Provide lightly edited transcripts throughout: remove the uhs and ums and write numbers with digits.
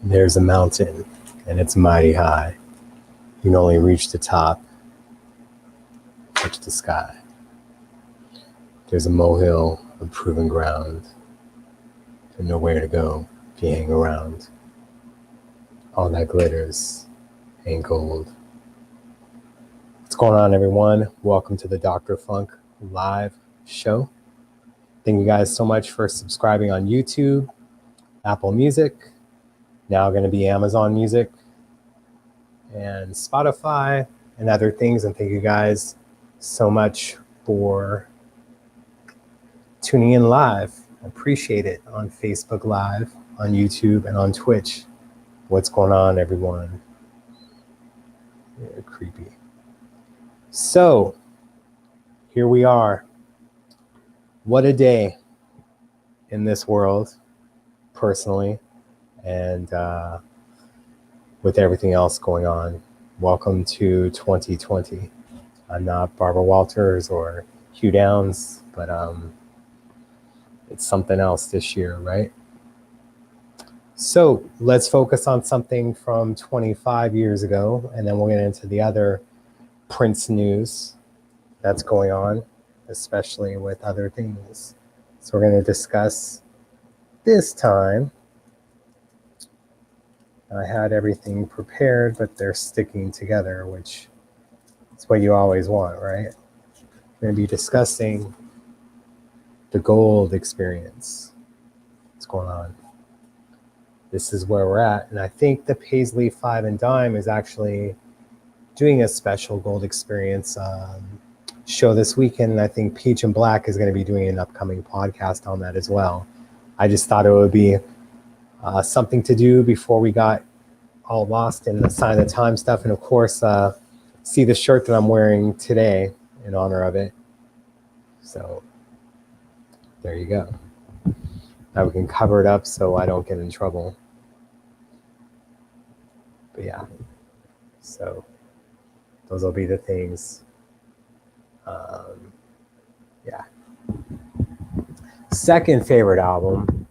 There's a mountain, and it's mighty high. You can only reach the top, touch the sky. There's a molehill of proven ground. There's nowhere to go if you hang around. All that glitters ain't gold. What's going on, everyone? Welcome to the Dr. Funk live show. Thank you guys so much for subscribing on YouTube, Apple Music, now going to be Amazon Music, and Spotify, and other things. And thank you guys so much for tuning in live. I appreciate it on Facebook Live, on YouTube, and on Twitch. What's going on, everyone? Yeah, creepy. So, here we are. What a day in this world, personally, and with everything else going on. Welcome to 2020. I'm not Barbara Walters or Hugh Downs, but it's something else this year, right? So let's focus on something from 25 years ago, and then we'll get into the other Prince news that's going on, especially with other things. So we're going to discuss this time. I had everything prepared, but they're sticking together, which is what you always want, right? We're going to be discussing the gold experience. What's going on? This is where we're at. And I think the Paisley 5 and Dime is actually doing a special gold experience show this weekend. And I think Peach and Black is going to be doing an upcoming podcast on that as well. I just thought it would be something to do before we got all lost in the Sign of the Time stuff. And of course, see the shirt that I'm wearing today in honor of it. So there you go. Now we can cover it up so I don't get in trouble. But yeah, so those will be the things. Yeah. Second favorite album.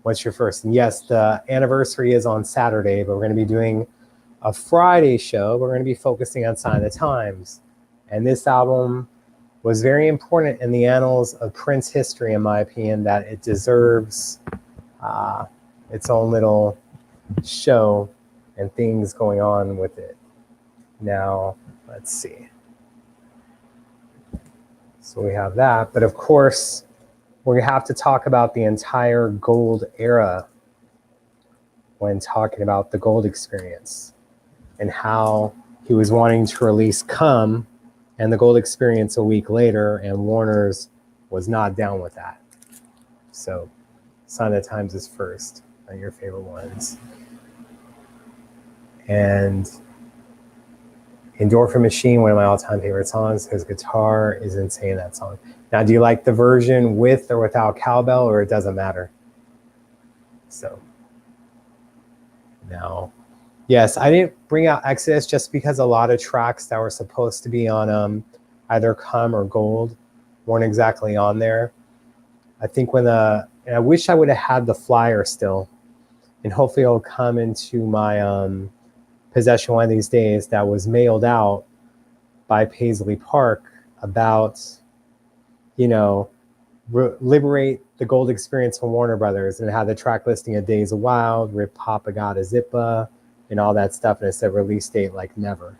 What's your first? And yes, the anniversary is on Saturday, but we're going to be doing a Friday show. We're going to be focusing on Sign of the Times. And this album was very important in the annals of Prince history, in my opinion, that it deserves its own little show and things going on with it. Now, let's see. So we have that. But of course, we're going to have to talk about the entire gold era when talking about the gold experience and how he was wanting to release Come and the gold experience a week later, and Warner's was not down with that. So Sign of the Times is first, not your favorite ones. And Endorphin Machine, one of my all-time favorite songs. His guitar is insane, that song. Now, do you like the version with or without cowbell, or it doesn't matter? So now, yes, I didn't bring out Exodus just because a lot of tracks that were supposed to be on either Come or Gold weren't exactly on there. I think and I wish I would have had the flyer still, and hopefully it'll come into my possession one of these days, that was mailed out by Paisley Park about, liberate the gold experience from Warner Brothers, and it had the track listing of Days of Wild, Rip Papa Got a Zippa, and all that stuff, and it said release date like never,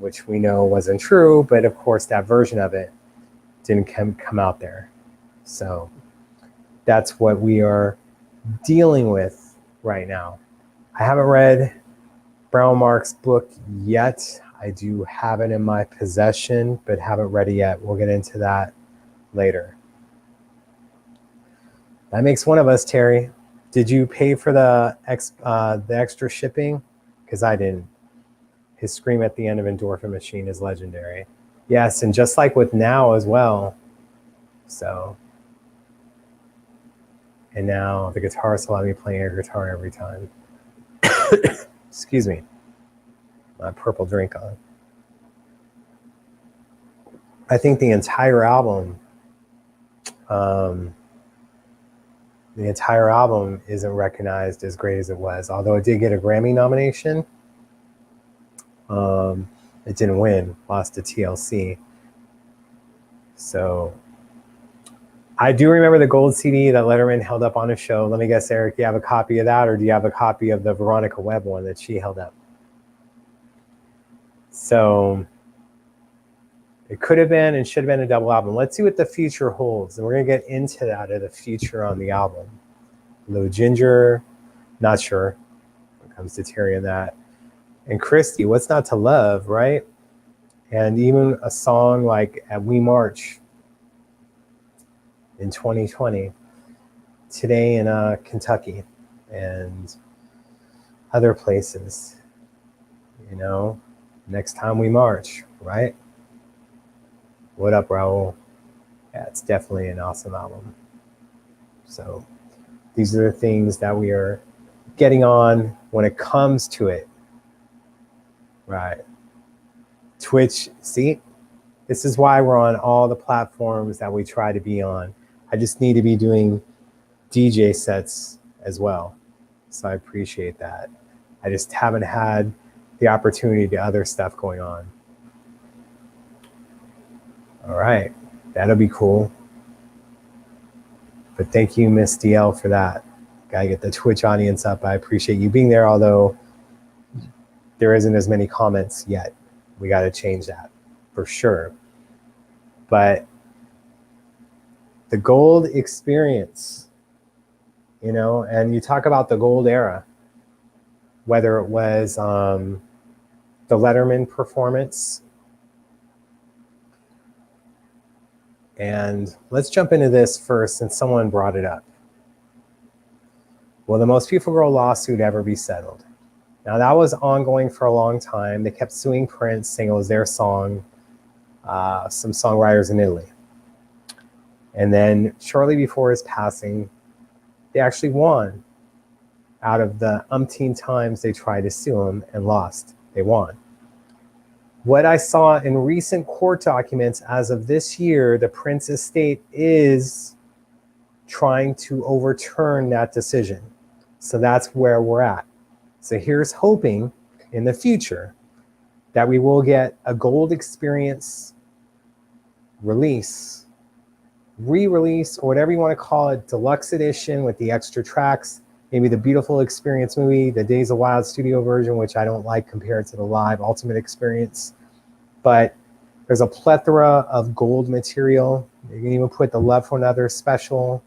which we know wasn't true, but of course that version of it didn't come out there. So that's what we are dealing with right now. I haven't read Brown Mark's book yet. I do have it in my possession, but haven't read it yet. We'll get into that later. That makes one of us, Terry. Did you pay for the extra shipping? Because I didn't. His scream at the end of Endorphin Machine is legendary. Yes, and just like with Now as well. So, and now the guitarist will let me play air guitar every time. Excuse me. My purple drink on. I think the entire album the entire album isn't recognized as great as it was. Although it did get a Grammy nomination, it didn't win, lost to TLC. So I do remember the gold CD that Letterman held up on a show. Let me guess, Eric, do you have a copy of that, or do you have a copy of the Veronica Webb one that she held up? So it could have been and should have been a double album. Let's see what the future holds. And we're going to get into that of the future on the album. Low Ginger, not sure when it comes to Terry and that. And Christy, What's Not to Love, right? And even a song like At We March in 2020, Today in Kentucky and other places, you know, Next Time We March, right? What up, Raul? Yeah, it's definitely an awesome album. So these are the things that we are getting on when it comes to it, right? Twitch, see, this is why we're on all the platforms that we try to be on. I just need to be doing DJ sets as well. So I appreciate that. I just haven't had the opportunity to other stuff going on. All right, that'll be cool. But thank you, Miss DL, for that. Gotta get the Twitch audience up. I appreciate you being there, although there isn't as many comments yet. We got to change that for sure. But the gold experience, you know, and you talk about the gold era, whether it was the Letterman performance. And let's jump into this first, since someone brought it up. Will the Most Beautiful Girl lawsuit ever be settled? Now, that was ongoing for a long time. They kept suing Prince, saying it was their song, some songwriters in Italy. And then shortly before his passing, they actually won. Out of the umpteen times they tried to sue him and lost, they won. What I saw in recent court documents as of this year, the Prince estate is trying to overturn that decision. So that's where we're at. So here's hoping in the future that we will get a gold experience release, re-release, or whatever you want to call it, deluxe edition with the extra tracks, maybe the Beautiful Experience movie, the Days of Wild studio version, which I don't like compared to the live ultimate experience. But there's a plethora of gold material. You can even put the Love for Another special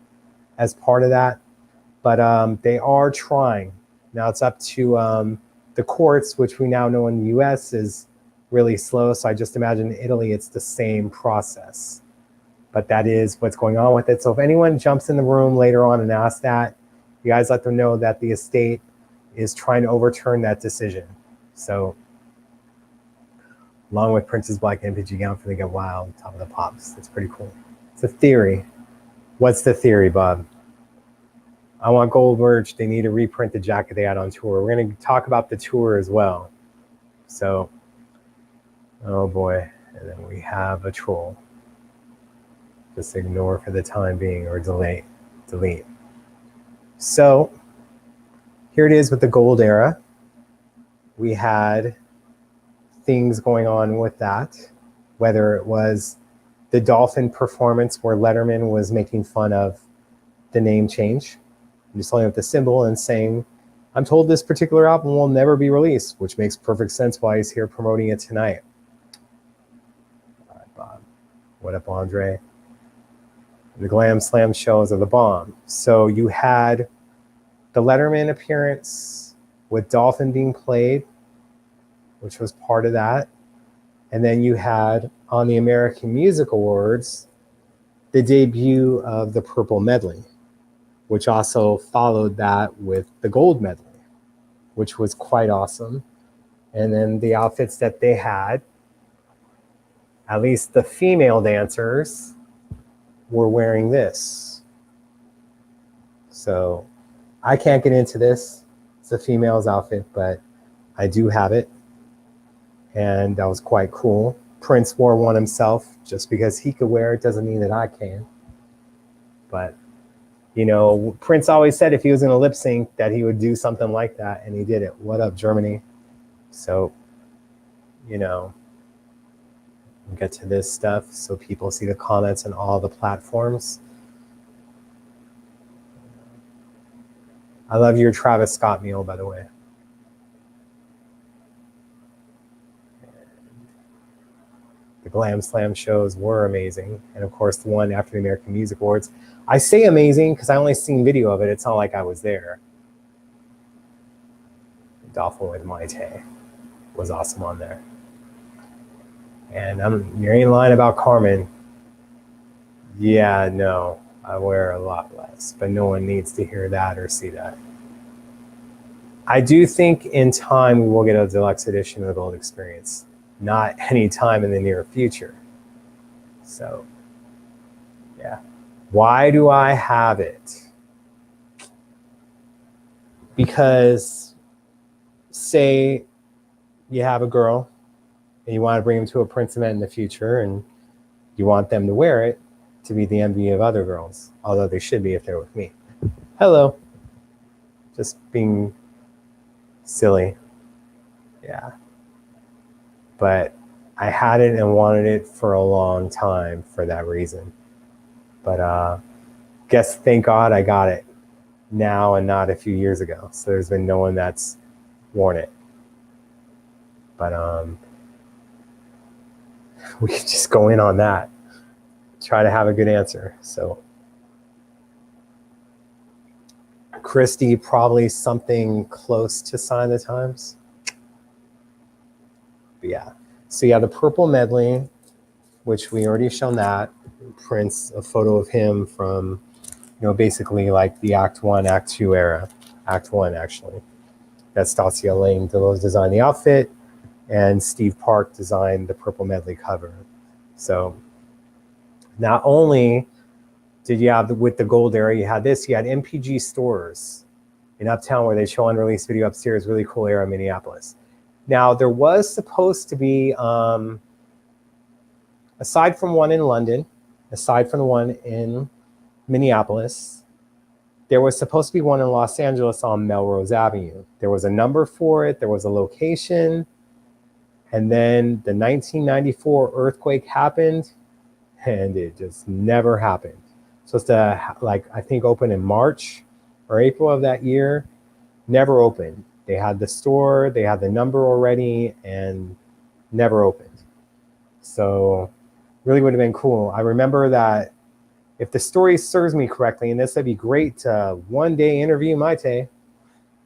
as part of that. But they are trying. Now it's up to the courts, which we now know in the US is really slow. So I just imagine in Italy, it's the same process. But that is what's going on with it. So if anyone jumps in the room later on and asks that, you guys let them know that the estate is trying to overturn that decision. So along with Prince's black MPG gown for the Get Wild, Top of the Pops. That's pretty cool. It's a theory. What's the theory, Bob? I want gold merch. They need to reprint the jacket they had on tour. We're going to talk about the tour as well. So, oh boy. And then we have a troll. Just ignore for the time being, or delete. So here it is with the gold era. We had things going on with that, whether it was the Dolphin performance where Letterman was making fun of the name change, just holding up the symbol and saying, I'm told this particular album will never be released, which makes perfect sense why he's here promoting it tonight. All right, Bob. What up, Andre? The Glam Slam shows are the bomb. So you had the Letterman appearance with Dolphin being played, which was part of that. And then you had on the American Music Awards, the debut of the Purple Medley, which also followed that with the Gold Medley, which was quite awesome. And then the outfits that they had, at least the female dancers, were wearing this. So I can't get into this. It's a female's outfit, but I do have it. And that was quite cool. Prince wore one himself. Just because he could wear it doesn't mean that I can. But You know, Prince always said if he was in a lip sync that he would do something like that, and he did it. What up, Germany? So, you know, we'll get to this stuff so people see the comments on all the platforms. I love your Travis Scott meal, by the way. The Glam Slam shows were amazing. And of course, the one after the American Music Awards. I say amazing because I only seen video of it. It's not like I was there. Dolphin with Maite was awesome on there. And you ain't lying about Carmen. Yeah, no, I wear a lot less, but no one needs to hear that or see that. I do think in time we will get a deluxe edition of the Gold Experience. Not any time in the near future. So, yeah. Why do I have it? Because, say you have a girl and you want to bring them to a Prince event in the future and you want them to wear it to be the envy of other girls, although they should be if they're with me. Hello. Just being silly. Yeah. But I had it and wanted it for a long time for that reason. But guess thank God I got it now and not a few years ago. So there's been no one that's worn it. But we could just go in on that. Try to have a good answer. So Christy, probably something close to Sign of the Times. But yeah. So yeah, the Purple Medley, which we already shown that. Prince, a photo of him from, you know, basically like the Act 1, Act 2 era. Act 1, actually. That's Stasia Lane Delos designed the outfit, and Steve Park designed the Purple Medley cover. So not only did you have, with the gold era, you had this, you had MPG stores in Uptown where they show unreleased video upstairs, really cool era in Minneapolis. Now, there was supposed to be, aside from one in London, aside from the one in Minneapolis, there was supposed to be one in Los Angeles on Melrose Avenue. There was a number for it, there was a location, and then the 1994 earthquake happened, and it just never happened. Supposed to, like, I think open in March or April of that year, never opened. They had the store, they had the number already, and never opened. So really would have been cool. I remember that, if the story serves me correctly, and this would be great to one day interview Maite,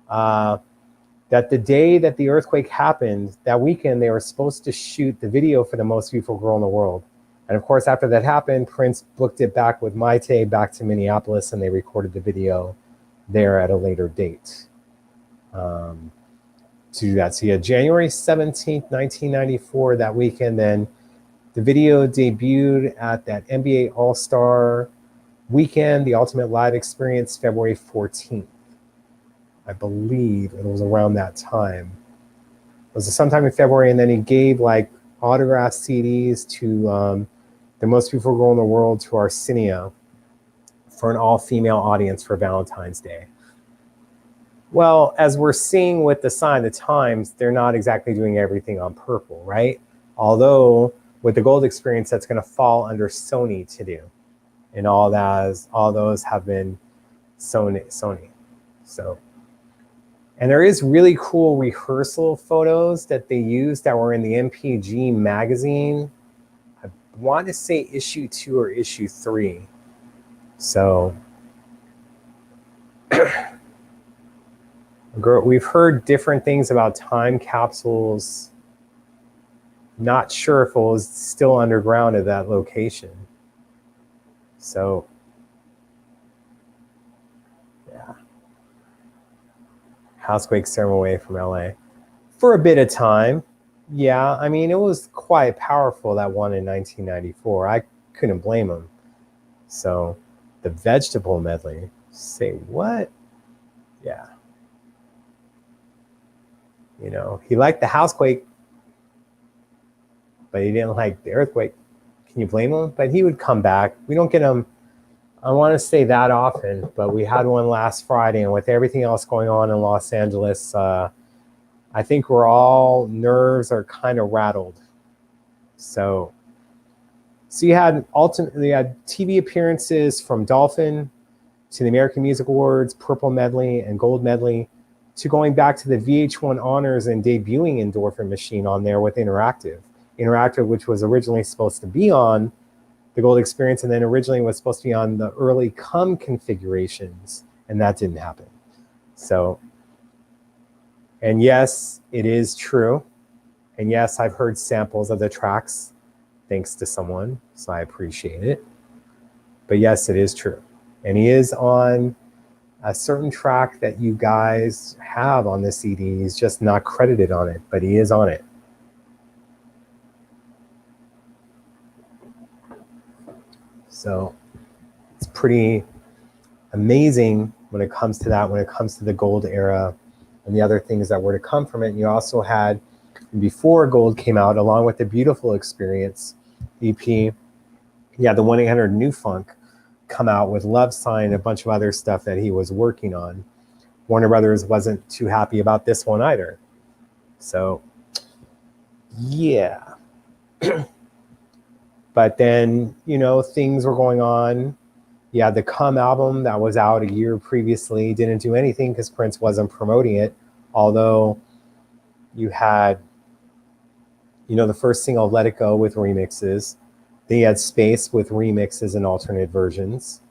that the day that the earthquake happened, that weekend, they were supposed to shoot the video for The Most Beautiful Girl in the World. And of course, after that happened, Prince booked it back with Maite back to Minneapolis, and they recorded the video there at a later date to do that. So yeah, January 17th, 1994, that weekend, then the video debuted at that NBA All-Star weekend, the Ultimate Live Experience, February 14th. I believe it was around that time. It was sometime in February, and then he gave like autographed CDs to The Most Beautiful Girl in the World to Arsenio for an all-female audience for Valentine's Day. Well, as we're seeing with the Sign of the Times, they're not exactly doing everything on purple, right? Although with the Gold Experience, that's going to fall under Sony to do, and all those have been Sony. So, and there is really cool rehearsal photos that they used that were in the MPG magazine. I want to say issue 2 or issue 3. So we've heard different things about time capsules. Not sure if it was still underground at that location. So yeah. Housequake sent him away from LA for a bit of time. Yeah, I mean, it was quite powerful, that one in 1994. I couldn't blame him. So the Vegetable Medley, say what? Yeah. You know, he liked the Housequake, but he didn't like the earthquake. Can you blame him? But he would come back. We don't get him I want to say that often, but we had one last Friday, and with everything else going on in Los Angeles, I think we're all nerves are kind of rattled. So you had TV appearances from Dolphin to the American Music Awards, Purple Medley and Gold Medley, to going back to the VH1 Honors and debuting Endorphin Machine on there with Interactive, which was originally supposed to be on the Gold Experience, and then originally was supposed to be on the early Come configurations, and that didn't happen. So, and yes, it is true. And yes, I've heard samples of the tracks thanks to someone, so I appreciate it. But yes, it is true. And he is on a certain track that you guys have on the CD. He's just not credited on it, but he is on it. So it's pretty amazing when it comes to that, when it comes to the Gold era and the other things that were to come from it. And you also had, before Gold came out, along with the Beautiful Experience EP, the 1-800 New Funk come out with Love Sign and a bunch of other stuff that he was working on. Warner Brothers wasn't too happy about this one either. So, yeah. But then, things were going on. Yeah, the Come album that was out a year previously didn't do anything because Prince wasn't promoting it. Although you had, the first single, Let It Go, with remixes. Then you had Space with remixes and alternate versions,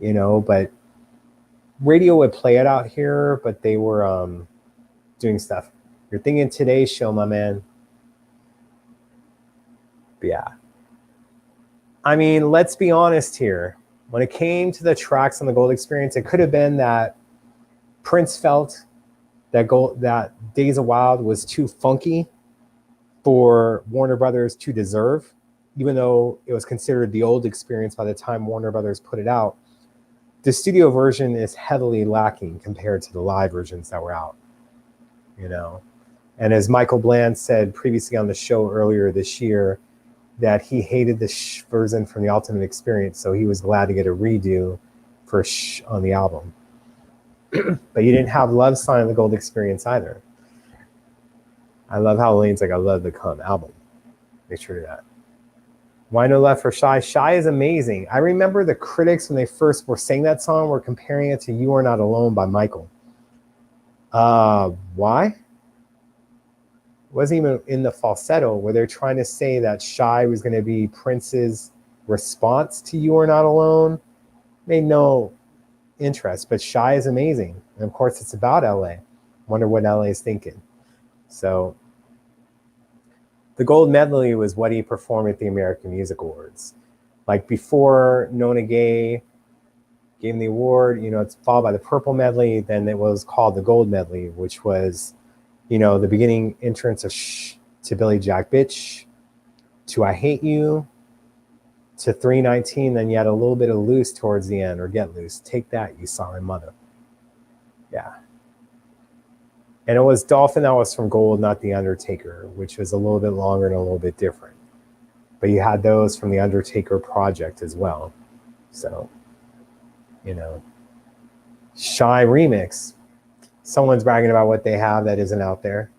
but radio would play it out here, but they were doing stuff. You're thinking Today's Show, my man. But yeah. I mean, let's be honest here. When it came to the tracks on the Gold Experience, it could have been that Prince felt that Days of Wild was too funky for Warner Brothers to deserve, even though it was considered the old experience by the time Warner Brothers put it out. The studio version is heavily lacking compared to the live versions that were out, And as Michael Bland said previously on the show earlier this year, that he hated the version from the Ultimate Experience, so he was glad to get a redo for on the album. But you didn't have Love Sign on the Gold Experience either. I love how Lane's like, I love the Come album. Make sure of that. Why No Left for Shy? Shy is amazing. I remember the critics when they first were saying that song were comparing it to You Are Not Alone by Michael. Why? It wasn't even in the falsetto where they're trying to say that Shy was going to be Prince's response to You Are Not Alone. Made no interest, but Shy is amazing. And of course, it's about LA. Wonder what LA is thinking. So the Gold Medley was what he performed at the American Music Awards. Like before Nona Gay gave him the award, it's followed by the Purple Medley. Then it was called the Gold Medley, which was, the beginning entrance of Shh to Billy Jack Bitch, to I Hate You, to 319. Then you had a little bit of Loose towards the end, or Get Loose. Take That, You Sorry Mother. Yeah. And it was Dolphin that was from Gold, not The Undertaker, which was a little bit longer and a little bit different. But you had those from the Undertaker project as well. So, Shy remix. Someone's bragging about what they have that isn't out there.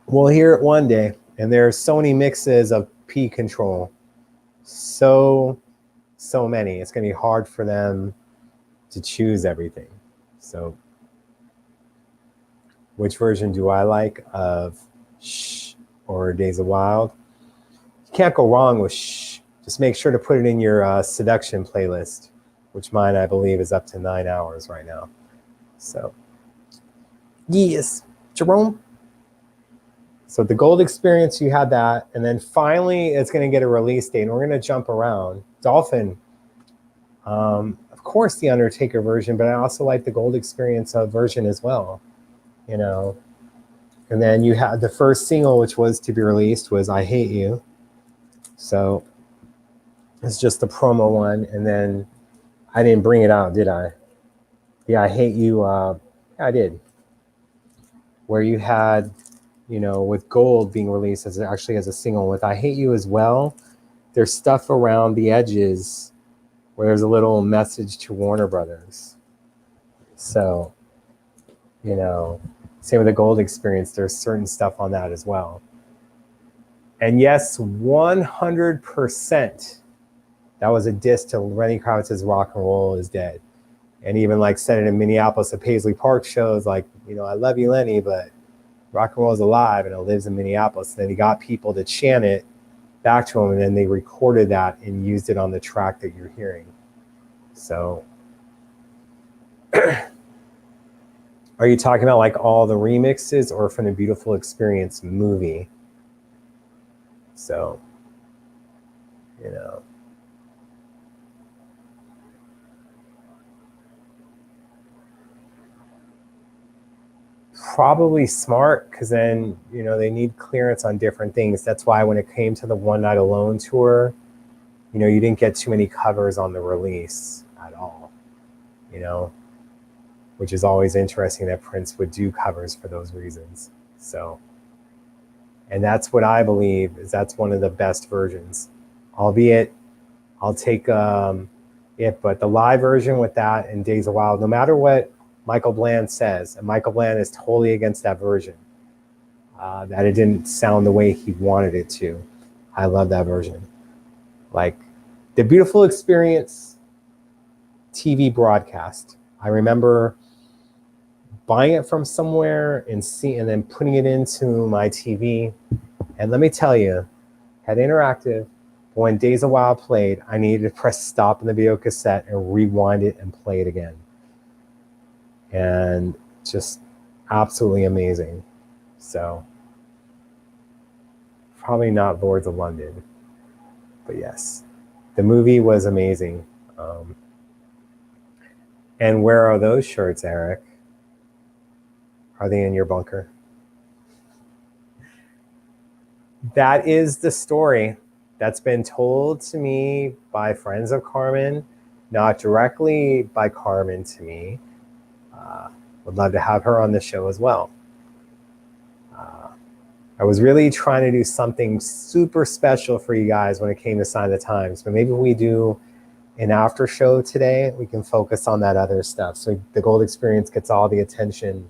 We'll hear it one day. And there are so many mixes of P Control. So many. It's going to be hard for them to choose everything. So, which version do I like of Shh or Days of Wild? You can't go wrong with Shh. Just make sure to put it in your seduction playlist, which mine, I believe, is up to 9 hours right now. So, yes, Jerome. So the Gold Experience, you had that. And then finally, it's going to get a release date. And we're going to jump around. Dolphin. Of course, the Undertaker version, but I also like the Gold Experience version as well, And then you had the first single, which was to be released, was I Hate You. So it's just the promo one. And then I didn't bring it out, did I? Yeah, I Hate You. Yeah, I did. Where you had, with Gold being released as a single with I Hate You as well. there's stuff around the edges where there's a little message to Warner Brothers. So, you know, same with the Gold Experience, there's certain stuff on that as well. And yes, 100%, that was a diss to Lenny Kravitz's Rock and Roll is Dead. And even like said it in Minneapolis at Paisley Park shows, like, you know, I love you, Lenny, but rock and roll is alive and it lives in Minneapolis. And then he got people to chant it back to him, and then they recorded that and used it on the track that you're hearing. So are you talking about like all the remixes or from the Beautiful Experience movie? So, you know. Probably smart, because then, you know, they need clearance on different things. That's why when it came to the One Night Alone tour, you know, you didn't get too many covers on the release at all, you know, which is always interesting that Prince would do covers for those reasons. So, and that's what I believe is that's one of the best versions, albeit I'll take it, but the live version with that and Days of Wild, no matter what Michael Bland says, and Michael Bland is totally against that version, that it didn't sound the way he wanted it to. I love that version. Like the Beautiful Experience TV broadcast, I remember buying it from somewhere and then putting it into my TV. And let me tell you, had interactive, but when Days of Wild played, I needed to press stop in the video cassette and rewind it and play it again. And just absolutely amazing. So probably not Lords of London, but yes, the movie was amazing. And where are those shirts, Eric? Are they in your bunker? That is the story that's been told to me by friends of Carmen, not directly by Carmen to me. Would love to have her on the show as well. I was really trying to do something super special for you guys when it came to Sign of the Times, but maybe we do an after show today. We can focus on that other stuff, so the Gold Experience gets all the attention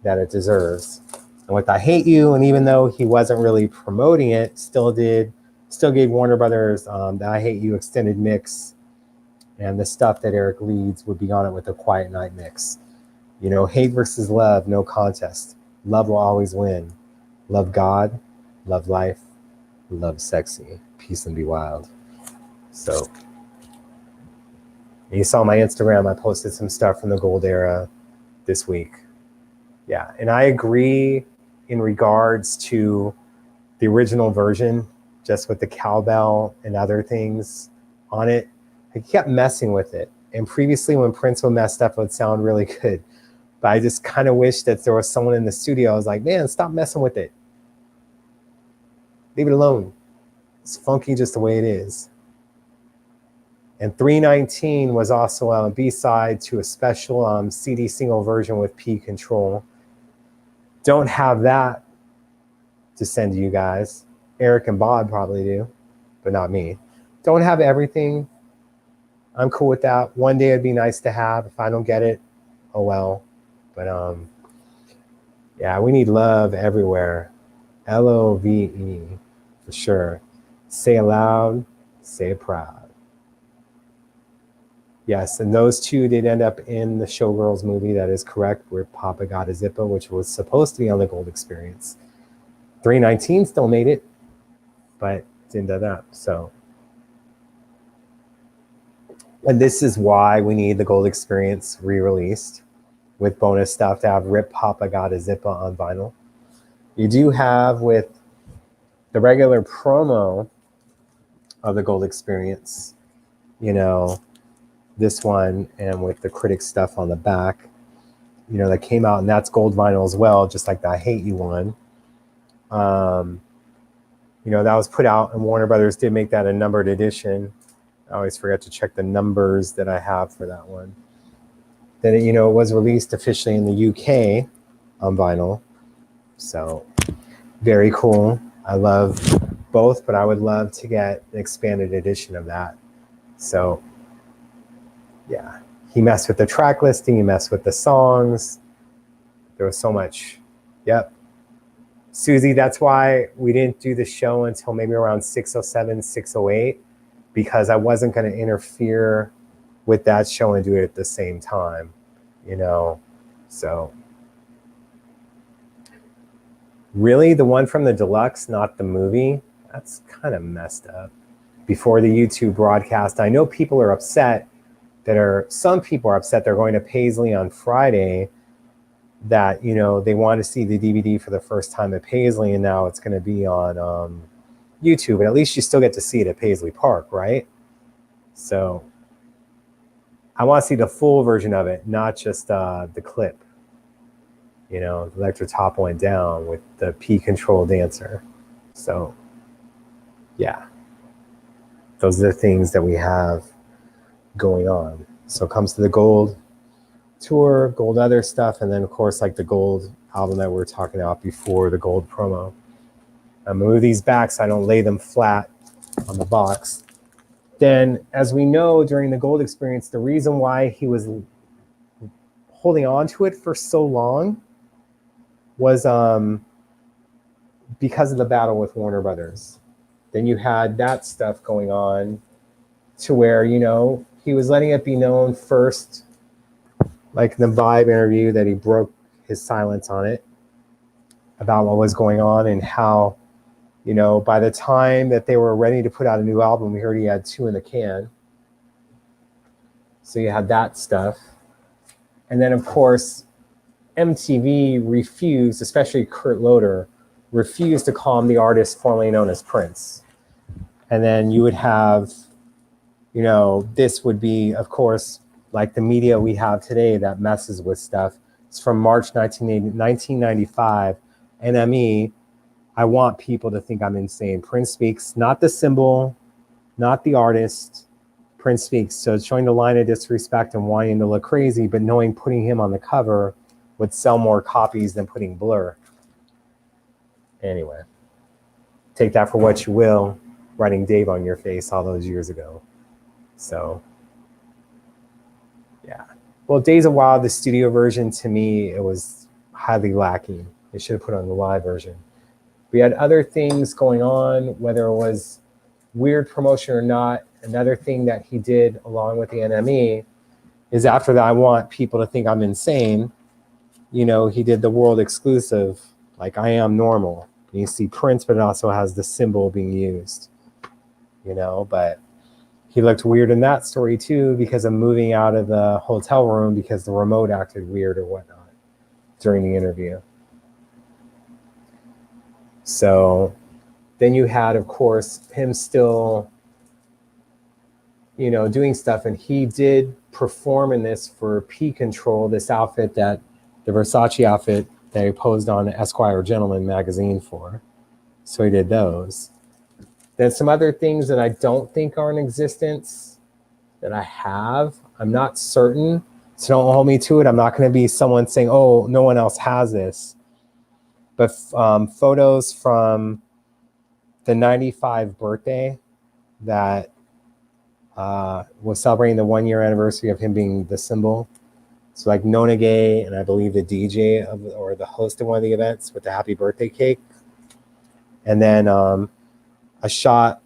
that it deserves. And with I Hate You, and even though he wasn't really promoting it, still gave Warner Brothers the I Hate You extended mix, and the stuff that Eric leads would be on it with the Quiet Night mix. You know, hate versus love, no contest. Love will always win. Love God, love life, love sexy, peace and be wild. So, you saw my Instagram, I posted some stuff from the Gold era this week. Yeah, and I agree in regards to the original version, just with the cowbell and other things on it. I kept messing with it. And previously when Prince would mess up, it would sound really good. But I just kind of wish that there was someone in the studio. I was like, man, stop messing with it. Leave it alone. It's funky just the way it is. And 319 was also a B-side to a special CD single version with P Control. Don't have that to send to you guys. Eric and Bob probably do, but not me. Don't have everything. I'm cool with that. One day it'd be nice to have. If I don't get it, oh well. But yeah, we need love everywhere. LOVE for sure. Say it loud, say it proud. Yes, and those two did end up in the Showgirls movie. That is correct, where Papa Got a Zippo, which was supposed to be on the Gold Experience. 319 still made it, but didn't do that. So, and this is why we need the Gold Experience re-released with bonus stuff to have Rip Papa Got a Zippo on vinyl. You do have with the regular promo of the Gold Experience, you know, this one, and with the critic stuff on the back, you know, that came out, and that's gold vinyl as well, just like the I Hate You one. You know, that was put out, and Warner Brothers did make that a numbered edition. I always forget to check the numbers that I have for that one. Then, you know, it was released officially in the UK on vinyl. So very cool. I love both, but I would love to get an expanded edition of that. So yeah, he messed with the track listing, he messed with the songs. There was so much. Yep. Susie, that's why we didn't do the show until maybe around 607, 608, because I wasn't going to interfere with that show and do it at the same time, you know? So really, the one from the deluxe, not the movie, that's kind of messed up. Before the YouTube broadcast, I know people are upset some people are upset they're going to Paisley on Friday, that, you know, they want to see the DVD for the first time at Paisley, and now it's going to be on YouTube, but at least you still get to see it at Paisley Park, right? So I want to see the full version of it, not just the clip. You know, the electro top went down with the P control dancer. So yeah, those are the things that we have going on. So it comes to the gold tour, gold other stuff, and then of course like the gold album that we were talking about before, the gold promo. I'm gonna move these back so I don't lay them flat on the box. Then, as we know, during the gold experience, the reason why he was holding on to it for so long was because of the battle with Warner Brothers. Then you had that stuff going on to where, you know, he was letting it be known first, like in the Vibe interview, that he broke his silence on it about what was going on, and how, you know, by the time that they were ready to put out a new album, we heard he had 2 in the can. So you had that stuff. And then, of course, MTV refused, especially Kurt Loder, refused to call him the artist formerly known as Prince. And then you would have, you know, this would be, of course, like the media we have today that messes with stuff. It's from March 1995, NME. I want people to think I'm insane. Prince speaks, not the symbol, not the artist. Prince speaks. So it's showing the line of disrespect and wanting to look crazy, but knowing putting him on the cover would sell more copies than putting Blur. Anyway, take that for what you will, writing Dave on your face all those years ago. So, yeah. Well, Days of Wild, the studio version, to me, it was highly lacking. They should have put on the live version. We had other things going on, whether it was weird promotion or not. Another thing that he did along with the NME is, after that, I want people to think I'm insane. You know, he did the world exclusive, like I Am Normal. And you see Prince, but it also has the symbol being used, you know, but he looked weird in that story too, because of moving out of the hotel room because the remote acted weird or whatnot during the interview. So then you had, of course, him still, you know, doing stuff. And he did perform in this for P Control, this outfit, that the Versace outfit that he posed on Esquire Gentleman magazine for. So he did those. Then some other things that I don't think are in existence that I have. I'm not certain, so don't hold me to it. I'm not going to be someone saying, oh, no one else has this. But photos from the 95 birthday that was celebrating the 1 year anniversary of him being the symbol. So like Nona Gay, and I believe the DJ or the host of one of the events with the happy birthday cake. And then a shot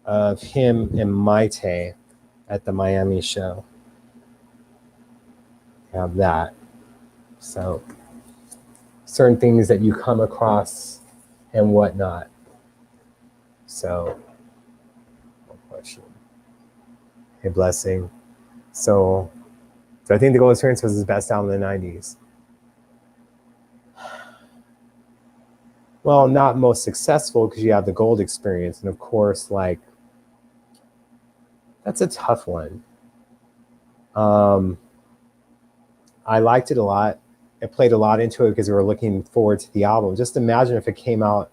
of him and Maite at the Miami show. Have that. So certain things that you come across and whatnot. So, no question. A blessing. So I think the Gold Experience was his best album in the 90s. Well, not most successful, because you have the Gold Experience. And of course, like, that's a tough one. I liked it a lot. I played a lot into it because we were looking forward to the album. Just imagine if it came out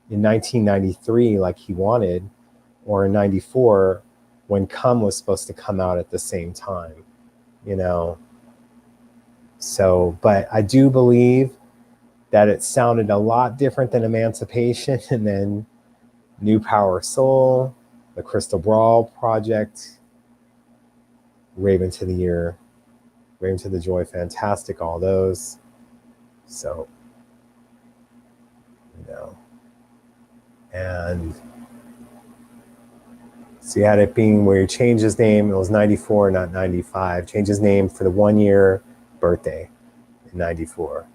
in 1993 like he wanted, or in 94 when Come was supposed to come out at the same time, you know? So, but I do believe that it sounded a lot different than Emancipation, and then New Power Soul, the Crystal Brawl Project, Raven to the Year, Raven to the Joy, fantastic, all those. So, and so you had it being where he changed his name. It was 94, not 95. Changed his name for the 1 year birthday in 94.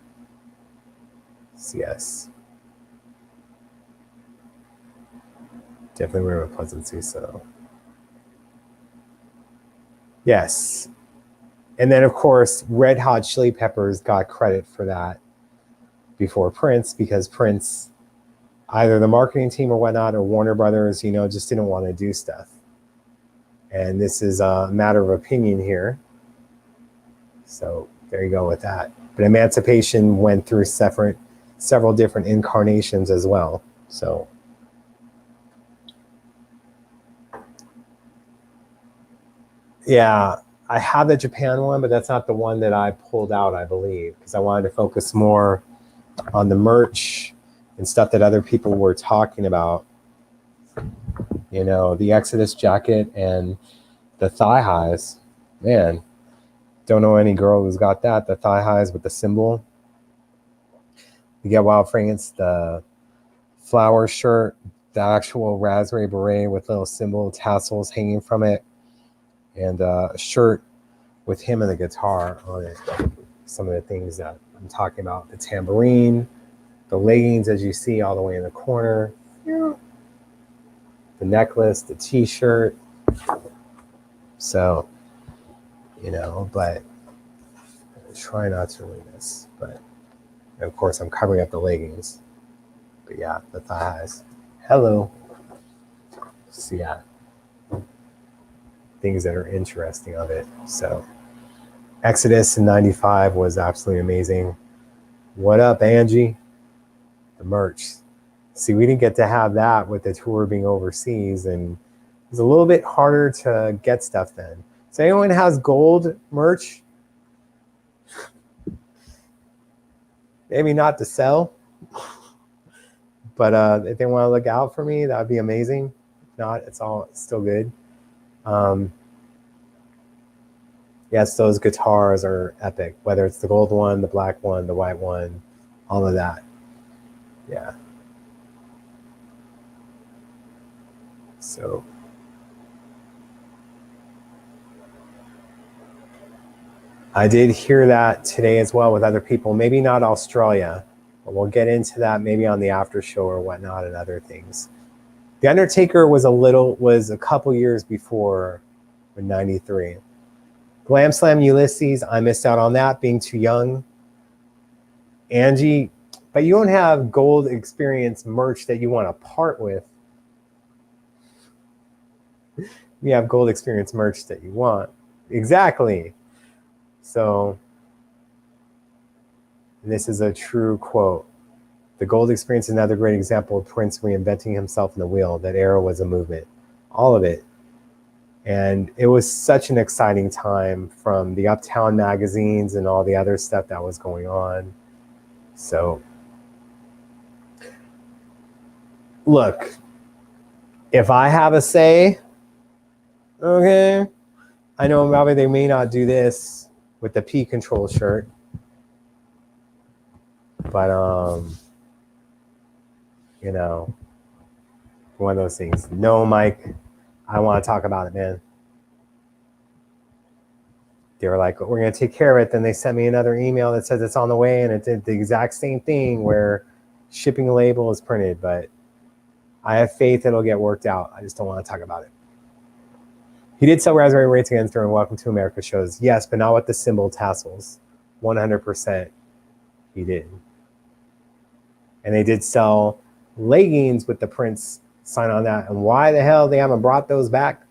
So yes. Definitely wear a Pleasancy, so. Yes. And then, of course, Red Hot Chili Peppers got credit for that before Prince, because Prince, either the marketing team or whatnot, or Warner Brothers, just didn't want to do stuff. And this is a matter of opinion here. So there you go with that. But Emancipation went through several different incarnations as well. So yeah, I have the Japan one, but that's not the one that I pulled out, I believe, because I wanted to focus more on the merch and stuff that other people were talking about. The Exodus jacket and the thigh highs. Man, don't know any girl who's got that. The thigh highs with the symbol. You get Wild Fragrance, the flower shirt, the actual raspberry beret with little symbol tassels hanging from it, and a shirt with him and the guitar on it. Some of the things that I'm talking about: the tambourine, the leggings, as you see all the way in the corner, the necklace, the t-shirt. So, but I try not to read this, but of course I'm covering up the leggings. But yeah, the thighs. Hello. So yeah, things that are interesting of it. So Exodus in 95 was absolutely amazing. What up, Angie? The merch. See, we didn't get to have that with the tour being overseas, and it was a little bit harder to get stuff then. So anyone has gold merch, maybe not to sell, but if they want to look out for me, that would be amazing. If not, it's still good. Yes, those guitars are epic, whether it's the gold one, the black one, the white one, all of that. Yeah. So I did hear that today as well with other people, maybe not Australia, but we'll get into that maybe on the after show or whatnot and other things. The Undertaker was a couple years before, in 93. Glam Slam Ulysses, I missed out on that, being too young. Angie, but you don't have Gold Experience merch that you want to part with. You have Gold Experience merch that you want. Exactly. So this is a true quote. The Gold Experience is another great example of Prince reinventing himself in the wheel. That era was a movement. All of it. And it was such an exciting time, from the Uptown magazines and all the other stuff that was going on. So, look, if I have a say, okay, I know probably they may not do this with the P Control shirt, but one of those things. No, Mike, I want to talk about it, man. They were like, we're going to take care of it. Then they sent me another email that says it's on the way, and it did the exact same thing where shipping label is printed, but I have faith it'll get worked out. I just don't want to talk about it. He did sell raspberry rates again during Welcome to America shows. Yes, but not with the symbol tassels. 100% he did. And they did sell leggings with the Prince sign on that. And why the hell they haven't brought those back?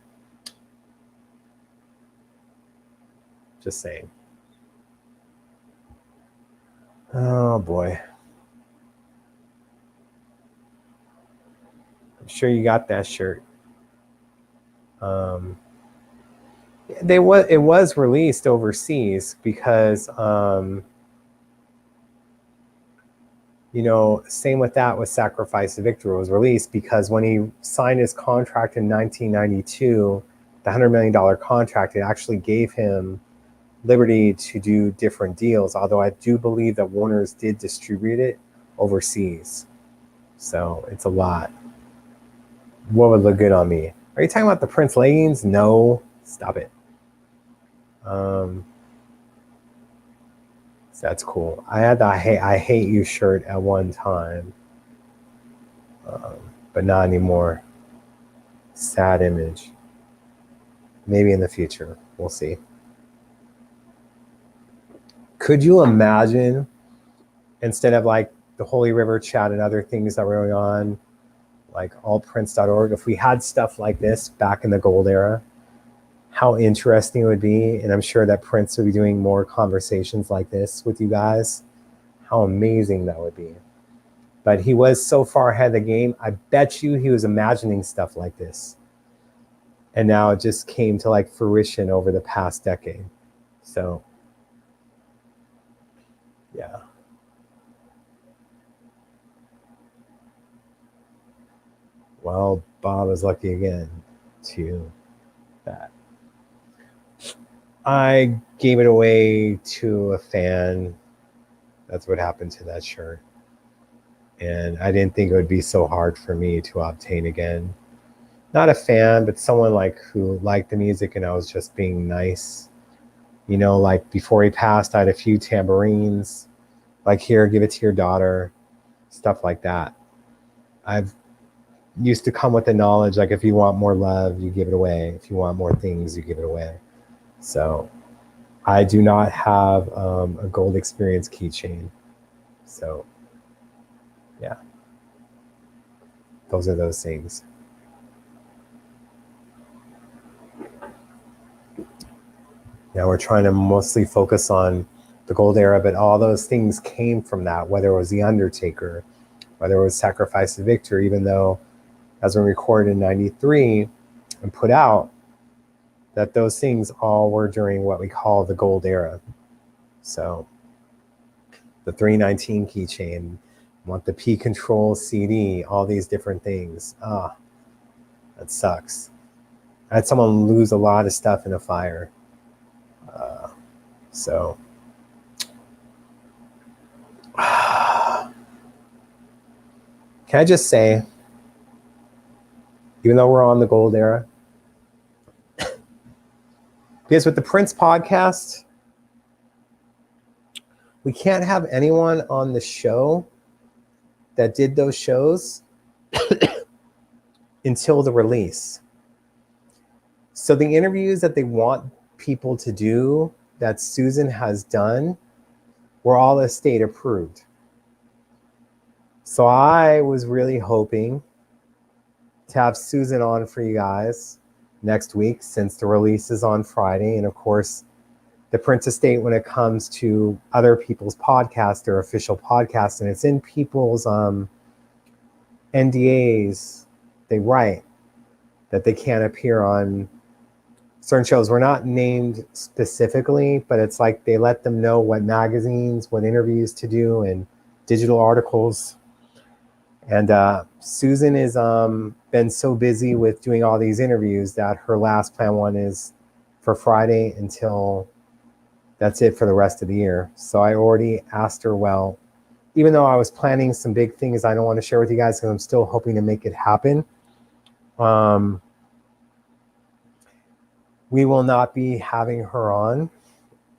Just saying. Oh boy. I'm sure you got that shirt. It was released overseas because same with that with Sacrifice of Victor was released because when he signed his contract in 1992, the $100 million contract, it actually gave him liberty to do different deals, although I do believe that Warner's did distribute it overseas. So it's a lot. What would look good on me? Are you talking about the Prince leggings? No, stop it. So that's cool. I had the I hate you shirt at one time, but not anymore. Sad image. Maybe in the future. We'll see. Could you imagine, instead of like the Holy River chat and other things that were going on, like allprince.org, if we had stuff like this back in the gold era, how interesting it would be. And I'm sure that Prince would be doing more conversations like this with you guys. How amazing that would be. But he was so far ahead of the game. I bet you he was imagining stuff like this. And now it just came to like fruition over the past decade. So, yeah. Well, Bob is lucky again to that. I gave it away to a fan. That's what happened to that shirt. And I didn't think it would be so hard for me to obtain again. Not a fan, but someone like who liked the music and I was just being nice. Like before he passed, I had a few tambourines. Like, here, give it to your daughter. Stuff like that. I've used to come with the knowledge, like if you want more love, you give it away. If you want more things, you give it away. So I do not have a gold experience keychain. So yeah, those are those things. Now we're trying to mostly focus on the gold era, but all those things came from that, whether it was The Undertaker, whether it was Sacrifice of Victor, even though as we recorded in 93 and put out, that those things all were during what we call the gold era. So the 319 keychain, want the P Control CD, all these different things. That sucks. I had someone lose a lot of stuff in a fire. So can I just say, even though we're on the gold era, because with the Prince podcast, we can't have anyone on the show that did those shows until the release. So the interviews that they want people to do that Susan has done were all estate approved. So I was really hoping to have Susan on for you guys next week, since the release is on Friday. And of course, the Prince Estate, when it comes to other people's podcasts, their official podcasts, and it's in people's NDAs, they write that they can't appear on certain shows. We're not named specifically, but it's like they let them know what magazines, what interviews to do, and digital articles. And Susan has been so busy with doing all these interviews that her last planned one is for Friday until that's it for the rest of the year. So I already asked her, well, even though I was planning some big things I don't want to share with you guys because I'm still hoping to make it happen, we will not be having her on.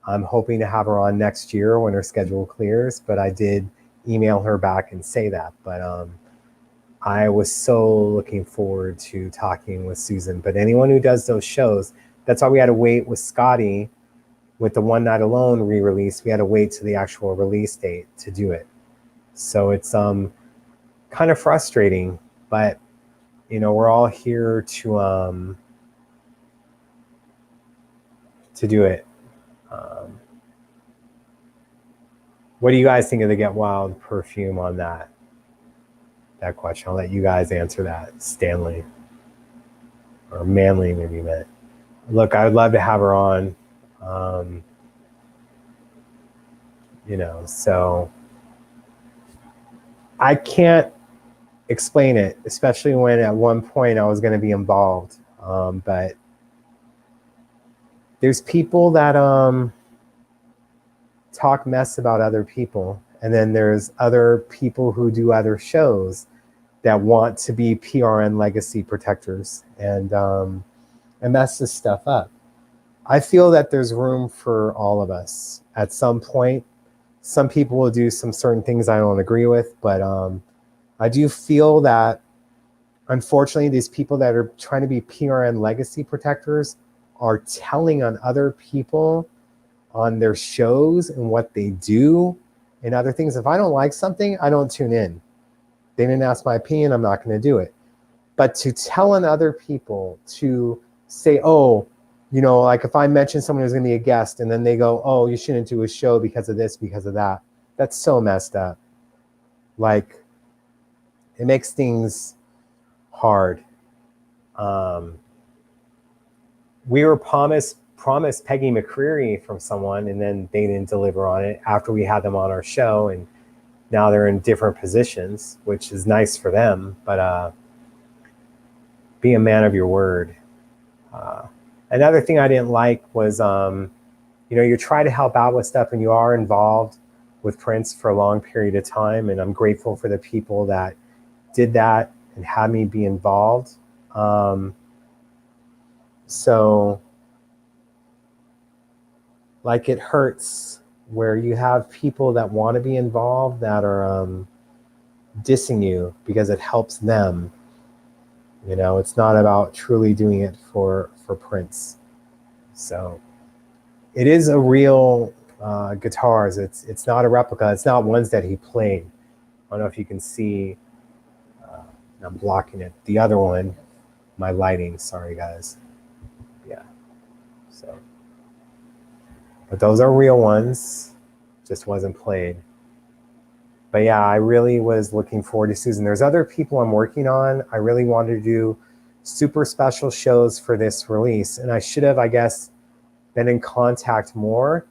I'm hoping to have her on next year when her schedule clears, but I did email her back and say that. But I was so looking forward to talking with Susan. But anyone who does those shows, that's why we had to wait with Scotty with the One Night Alone re-release. We had to wait to the actual release date to do it. So it's kind of frustrating, but we're all here to do it. What do you guys think of the Get Wild perfume on that question? I'll let you guys answer that. Stanley or Manly, maybe you meant. Look, I would love to have her on. So I can't explain it, especially when at one point I was going to be involved. But there's people that talk mess about other people, and then there's other people who do other shows that want to be PRN legacy protectors and mess this stuff up. I feel that there's room for all of us at some point. Some people will do some certain things I don't agree with, but I do feel that unfortunately these people that are trying to be PRN legacy protectors are telling on other people on their shows and what they do and other things. If I don't like something, I don't tune in. They didn't ask my opinion, I'm not going to do it. But to tell on other people, to say, oh, you know, like if I mention someone who's going to be a guest and then they go, oh, you shouldn't do a show because of this, because of that. That's so messed up. Like, it makes things hard. We were promised Peggy McCreary from someone, and then they didn't deliver on it after we had them on our show, and now they're in different positions, which is nice for them, but be a man of your word. Another thing I didn't like was, you know, you try to help out with stuff and you are involved with Prince for a long period of time, and I'm grateful for the people that did that and had me be involved. So, like, it hurts where you have people that want to be involved that are dissing you because it helps them. You know, it's not about truly doing it for Prince. So it is a real guitars. It's not a replica. It's not ones that he played. I don't know if you can see. I'm blocking it. The other one, my lighting. Sorry, guys. Yeah. So, but those are real ones. Just wasn't played. But yeah, I really was looking forward to Susan. There's other people I'm working on. I really wanted to do super special shows for this release, and I should have, I guess, been in contact more.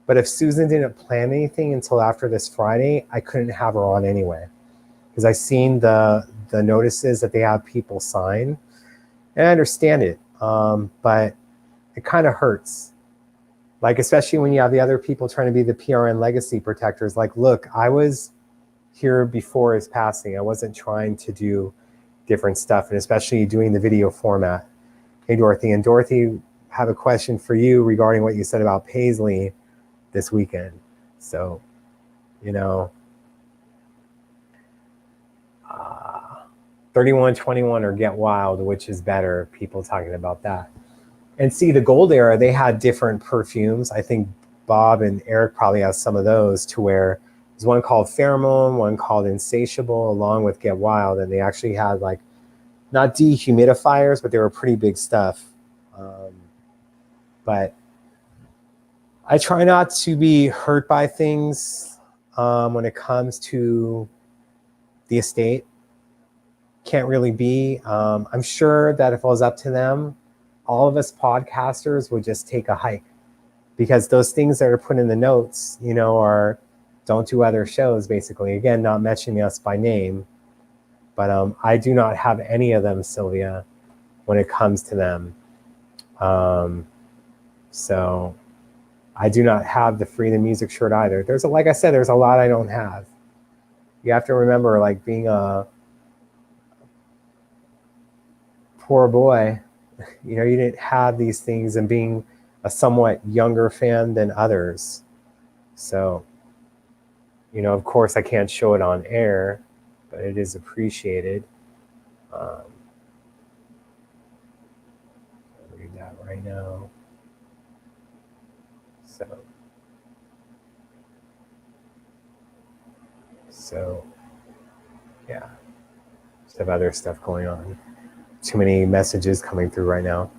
But if Susan didn't plan anything until after this Friday, I couldn't have her on anyway, because I seen the notices that they have people sign, and I understand it, but it kind of hurts. Like, especially when you have the other people trying to be the PRN legacy protectors. Like, look, I was here before his passing. I wasn't trying to do different stuff, and especially doing the video format. Hey, Dorothy. And Dorothy, have a question for you regarding what you said about Paisley this weekend. So, you know, 3121 or Get Wild, which is better? People talking about that. And see, the Gold Era, they had different perfumes. I think Bob and Eric probably have some of those, to where there's one called Pheromone, one called Insatiable, along with Get Wild. And they actually had, like, not dehumidifiers, but they were pretty big stuff. But I try not to be hurt by things when it comes to the estate. Can't really be. I'm sure that if it was up to them, all of us podcasters would just take a hike, because those things that are put in the notes, you know, are don't do other shows, basically. Again, not mentioning us by name, but I do not have any of them, Sylvia, when it comes to them. So I do not have the Free the Music shirt either. There's like I said, there's a lot I don't have. You have to remember, like, being a poor boy, you know, you didn't have these things, and being a somewhat younger fan than others. So, you know, of course I can't show it on air, but it is appreciated. I'll read that right now. So yeah, just have other stuff going on. Too many messages coming through right now.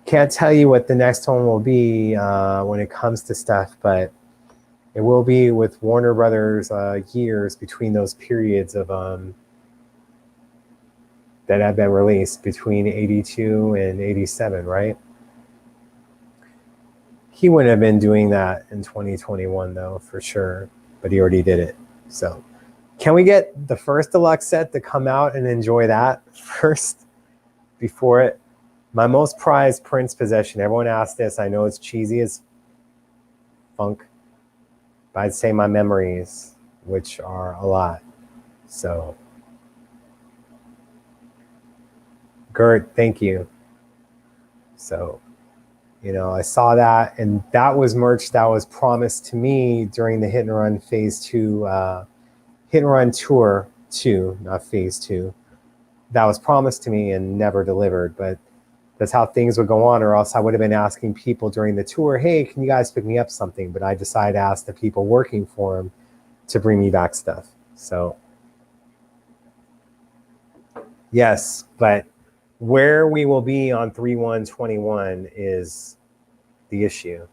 Can't tell you what the next one will be when it comes to stuff, but it will be with Warner Brothers years between those periods of that have been released between 82 and 87, right? He wouldn't have been doing that in 2021 though, for sure, but he already did it. So Can we get the first deluxe set to come out and enjoy that first before it? My most prized Prince possession. Everyone asked this. I know it's cheesy as funk, but I'd say my memories, which are a lot. So, Gert, thank you. So, I saw that, and that was merch that was promised to me during the Hit and Run Phase 2, Hit and Run Tour 2, not Phase 2. That was promised to me and never delivered, but that's how things would go on, or else I would have been asking people during the tour, hey, can you guys pick me up something? But I decided to ask the people working for him to bring me back stuff. So, yes, but where we will be on 3/1/21 is the issue.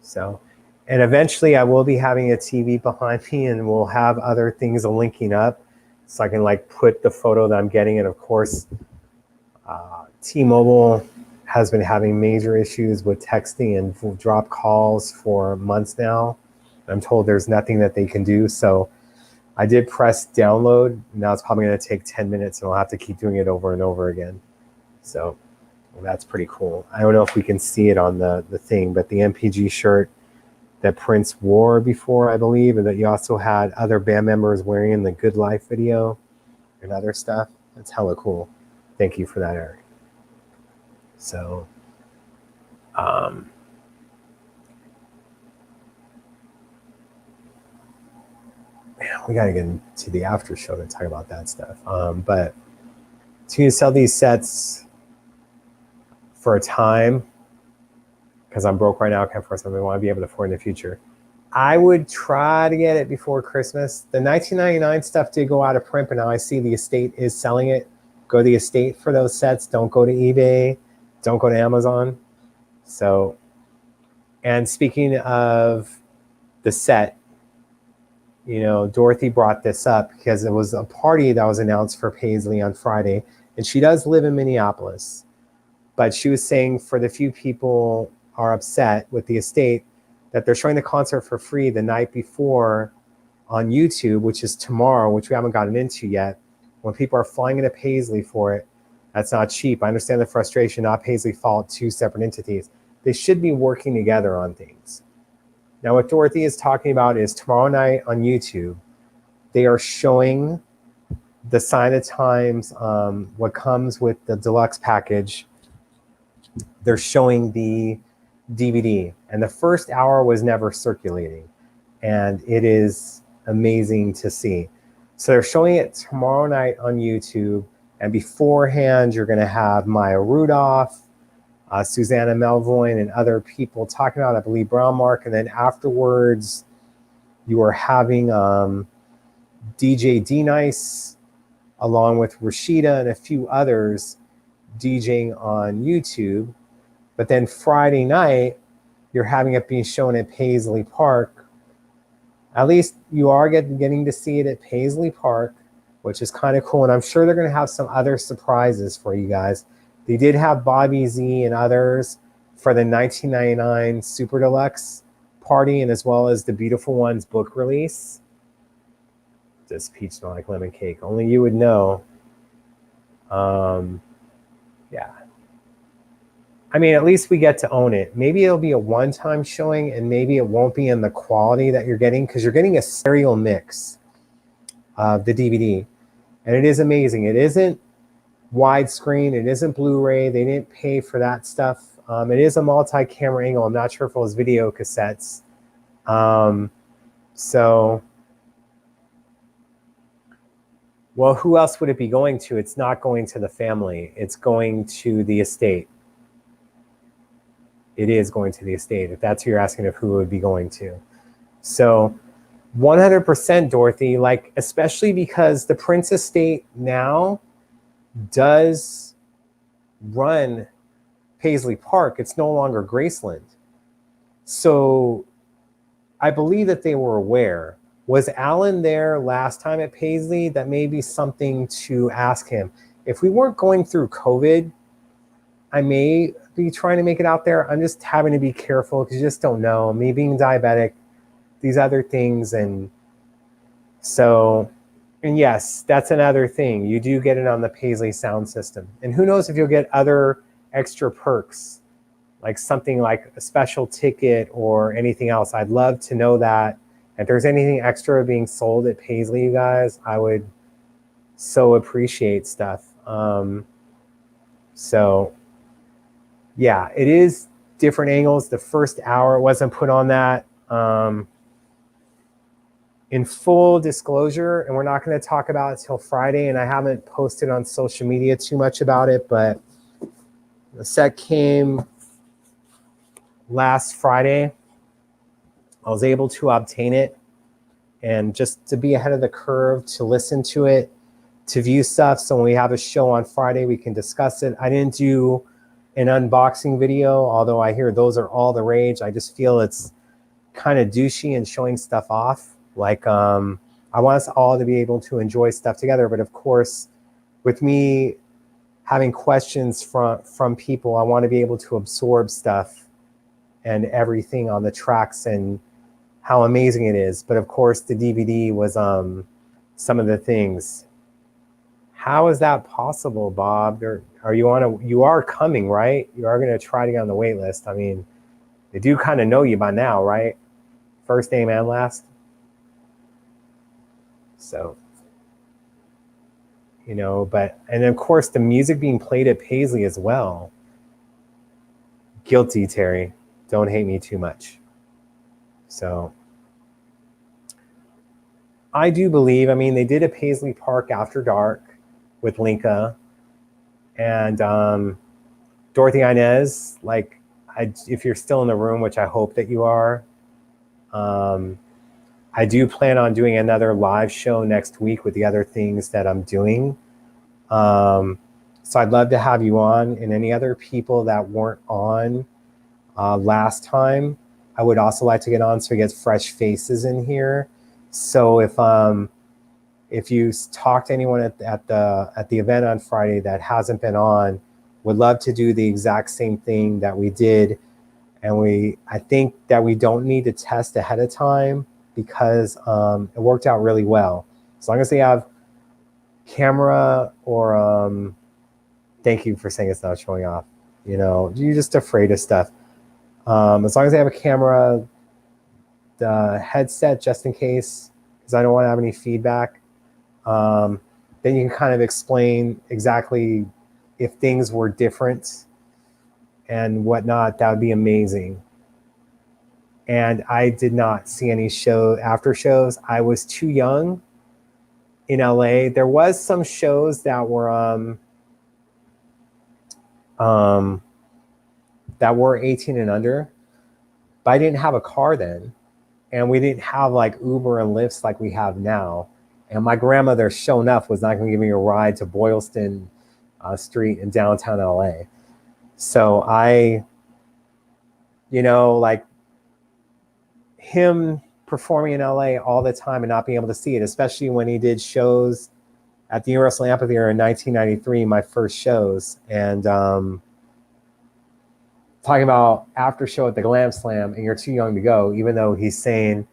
So, and eventually I will be having a TV behind me, and we'll have other things linking up so I can like put the photo that I'm getting. And of course, T-Mobile has been having major issues with texting and will drop calls for months now. I'm told there's nothing that they can do. So I did press download. Now it's probably going to take 10 minutes, and I'll have to keep doing it over and over again. So that's pretty cool. I don't know if we can see it on the thing, but the MPG shirt that Prince wore before, I believe, and that you also had other band members wearing in the Good Life video and other stuff. That's hella cool. Thank you for that, Eric. So, we got to get into the after show to talk about that stuff. But to sell these sets for a time, because I'm broke right now, can't afford something I want to be able to afford in the future. I would try to get it before Christmas. The 1999 stuff did go out of print, but now I see the estate is selling it. Go to the estate for those sets. Don't go to eBay. Don't go to Amazon. So, and speaking of the set, Dorothy brought this up because it was a party that was announced for Paisley on Friday, and she does live in Minneapolis. But she was saying for the few people are upset with the estate that they're showing the concert for free the night before on YouTube, which is tomorrow, which we haven't gotten into yet. When people are flying into Paisley for it, that's not cheap. I understand the frustration, not Paisley fault, two separate entities. They should be working together on things. Now, what Dorothy is talking about is tomorrow night on YouTube, they are showing the Sign of Times, what comes with the deluxe package. They're showing the DVD, and the first hour was never circulating, and it is amazing to see. So they're showing it tomorrow night on YouTube, and beforehand you're going to have Maya Rudolph, Susanna Melvoin, and other people talking about, I believe, Brown Mark, and then afterwards you are having DJ D-Nice along with Rashida and a few others DJing on YouTube. But then Friday night, you're having it being shown at Paisley Park. At least you are getting to see it at Paisley Park, which is kind of cool. And I'm sure they're going to have some other surprises for you guys. They did have Bobby Z and others for the 1999 Super Deluxe party, and as well as the Beautiful Ones book release. Does peach smell like lemon cake? Only you would know. Yeah. I mean, at least we get to own it. Maybe it'll be a one-time showing, and maybe it won't be in the quality that you're getting, because you're getting a serial mix of the DVD. And it is amazing. It isn't widescreen. It isn't Blu-ray. They didn't pay for that stuff. It is a multi-camera angle. I'm not sure if it was video cassettes. Well, who else would it be going to? It's not going to the family. It's going to the estate. It is going to the estate, if that's who you're asking of who it would be going to. So 100% Dorothy, like, especially because the Prince estate now does run Paisley Park. It's no longer Graceland. So I believe that they were aware. Was Alan there last time at Paisley? That may be something to ask him. If we weren't going through COVID, I may be trying to make it out there. I'm just having to be careful because you just don't know. Me being diabetic, these other things, and So, and yes, that's another thing. You do get it on the Paisley sound system. And who knows if you'll get other extra perks, like something like a special ticket or anything else. I'd love to know that. If there's anything extra being sold at Paisley, you guys, I would so appreciate stuff. So yeah, it is different angles. The first hour wasn't put on that. In full disclosure, and we're not going to talk about it till Friday, and I haven't posted on social media too much about it, but the set came last Friday. I was able to obtain it, and just to be ahead of the curve, to listen to it, to view stuff. So when we have a show on Friday, we can discuss it. I didn't do an unboxing video, although I hear those are all the rage. I just feel it's kind of douchey and showing stuff off. Like, I want us all to be able to enjoy stuff together. But of course, with me having questions from people, I want to be able to absorb stuff and everything on the tracks and how amazing it is. But of course, the DVD was some of the things. How is that possible, Bob? You are coming, right? You are going to try to get on the wait list. I mean, they do kind of know you by now, right? First name and last. So, you know, and of course the music being played at Paisley as well. Guilty, Terry. Don't hate me too much. So I do believe, I mean, they did a Paisley Park After Dark with Linka and Dorothy Inez. Like, if you're still in the room, which I hope that you are, I do plan on doing another live show next week with the other things that I'm doing. So I'd love to have you on, and any other people that weren't on last time, I would also like to get on so we get fresh faces in here. So if you talk to anyone at the event on Friday that hasn't been on, would love to do the exact same thing that we did. And I think that we don't need to test ahead of time because it worked out really well. As long as they have camera or thank you for saying it's not showing off. You know, you're just afraid of stuff. As long as they have a camera, the headset, just in case, because I don't want to have any feedback. Then you can kind of explain exactly if things were different and whatnot. That would be amazing. And I did not see any after shows. I was too young in LA. There was some shows that were 18 and under, but I didn't have a car then, and we didn't have like Uber and Lyfts like we have now. And my grandmother, sure enough, was not going to give me a ride to Boylston Street in downtown LA. So like him performing in LA all the time and not being able to see it, especially when he did shows at the Universal Amphitheater in 1993, my first shows, and talking about after show at the Glam Slam, and you're too young to go, even though he's saying,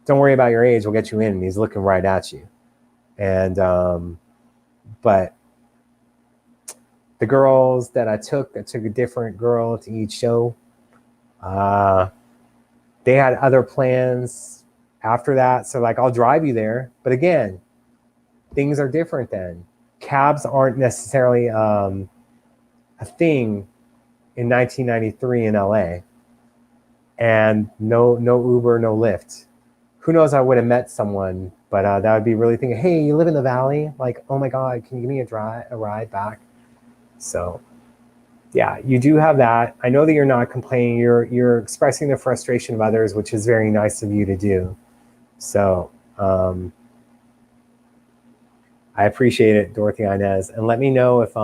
don't worry about your age, we'll get you in, and he's looking right at you. And but the girls that I took a different girl to each show. They had other plans after that. So like, I'll drive you there. But again, things are different then. Cabs aren't necessarily a thing in 1993 in LA. And no Uber, no Lyft. Who knows, I would have met someone, but that would be really thinking, hey, you live in the Valley? Like, oh my God, can you give me a ride back? So yeah, you do have that. I know that you're not complaining. You're expressing the frustration of others, which is very nice of you to do. So I appreciate it, Dorothy Inez. And let me know if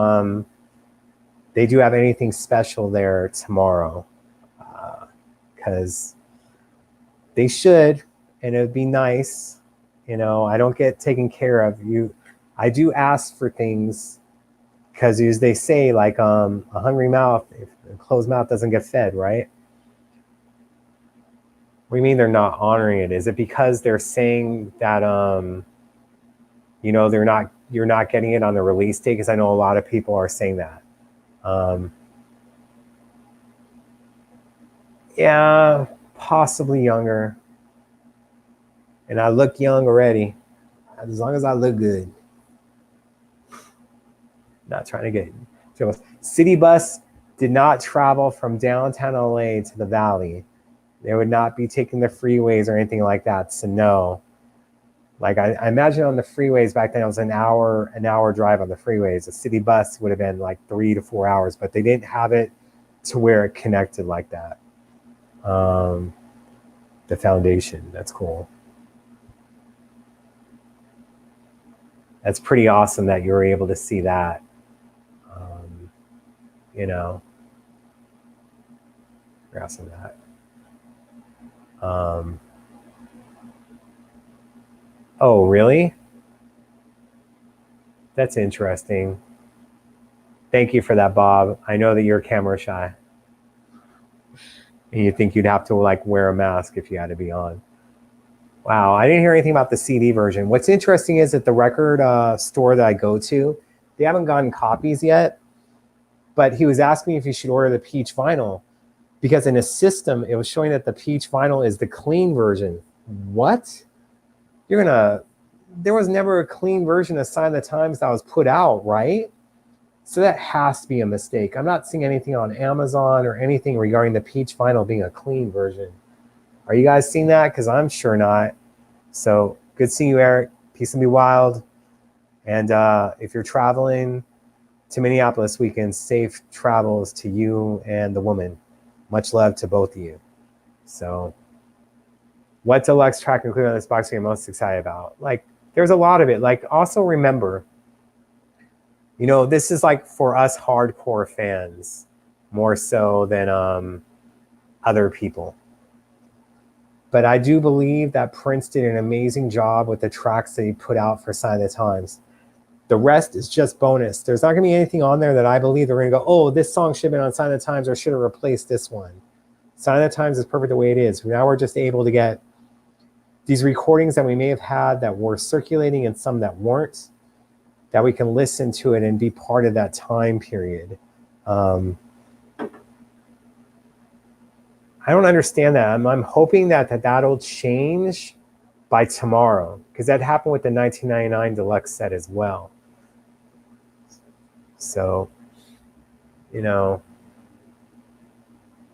they do have anything special there tomorrow, because they should, and it would be nice. You know, I don't get taken care of. I do ask for things, because as they say, like a hungry mouth, if a closed mouth doesn't get fed, right? What do you mean they're not honoring it? Is it because they're saying that you know, you're not getting it on the release date? Because I know a lot of people are saying that. Yeah, possibly younger. And I look young already. As long as I look good. Not trying to get City Bus did not travel from downtown LA to the Valley. They would not be taking the freeways or anything like that. So no. Like I imagine on the freeways back then, it was an hour drive on the freeways. A city bus would have been like 3 to 4 hours, but they didn't have it to where it connected like that. The foundation, that's cool. That's pretty awesome that you were able to see that. You know, awesome that. Oh, really? That's interesting. Thank you for that, Bob. I know that you're camera shy. And you think you'd have to like wear a mask if you had to be on. Wow, I didn't hear anything about the CD version. What's interesting is that the record store that I go to, they haven't gotten copies yet. But he was asking me if you should order the peach vinyl because in his system, it was showing that the peach vinyl is the clean version. What? There was never a clean version of Sign of the Times that was put out, right? So that has to be a mistake. I'm not seeing anything on Amazon or anything regarding the peach vinyl being a clean version. Are you guys seeing that? Because I'm sure not. So good seeing you, Eric. Peace and be wild. And if you're traveling to Minneapolis weekend, safe travels to you and the woman. Much love to both of you. So what deluxe track included on this box are you most excited about? Like, there's a lot of it. Like, also remember, you know, this is like for us hardcore fans more so than other people. But I do believe that Prince did an amazing job with the tracks that he put out for Sign of the Times. The rest is just bonus. There's not going to be anything on there that I believe they're going to go, oh, this song should have been on Sign of the Times or should have replaced this one. Sign of the Times is perfect the way it is. Now we're just able to get these recordings that we may have had that were circulating and some that weren't, that we can listen to it and be part of that time period. I don't understand that. I'm hoping that'll change by tomorrow, because that happened with the 1999 deluxe set as well. So, you know,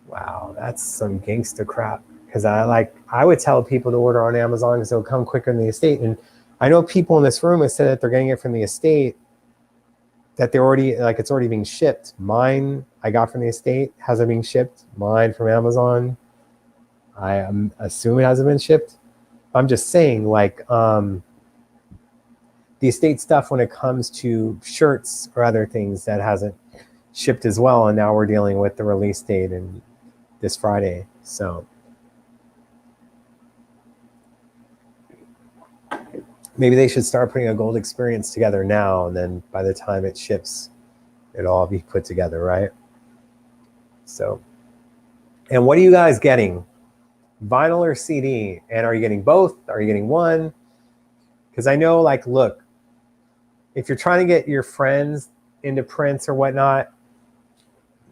wow, that's some gangster crap. Because I would tell people to order on Amazon because it'll come quicker than the estate. And I know people in this room have said that they're getting it from the estate, that they're already, like, it's already being shipped. Mine, I got from the estate, hasn't been shipped. Mine from Amazon, I assume it hasn't been shipped. I'm just saying, like, the estate stuff when it comes to shirts or other things that hasn't shipped as well. And now we're dealing with the release date and this Friday. So maybe they should start putting a gold experience together now, and then by the time it ships, it'll all be put together, right? So, and what are you guys getting? Vinyl or CD? And are you getting both? Are you getting one? Because I know, like, look, if you're trying to get your friends into Prince or whatnot,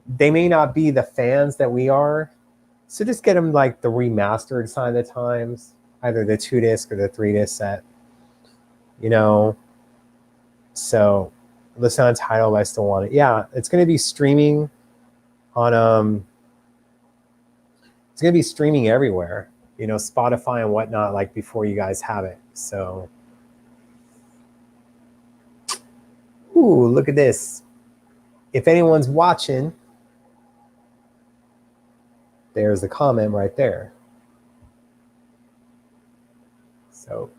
they may not be the fans that we are. So just get them like the remastered Sign of the Times, either the 2-disc or the 3-disc set. You know, so listen on Tidal, but I still want it. Yeah, it's going to be streaming on it's going to be streaming everywhere, you know, Spotify and whatnot, like before you guys have it. So, ooh, look at this. If anyone's watching, there's the comment right there. So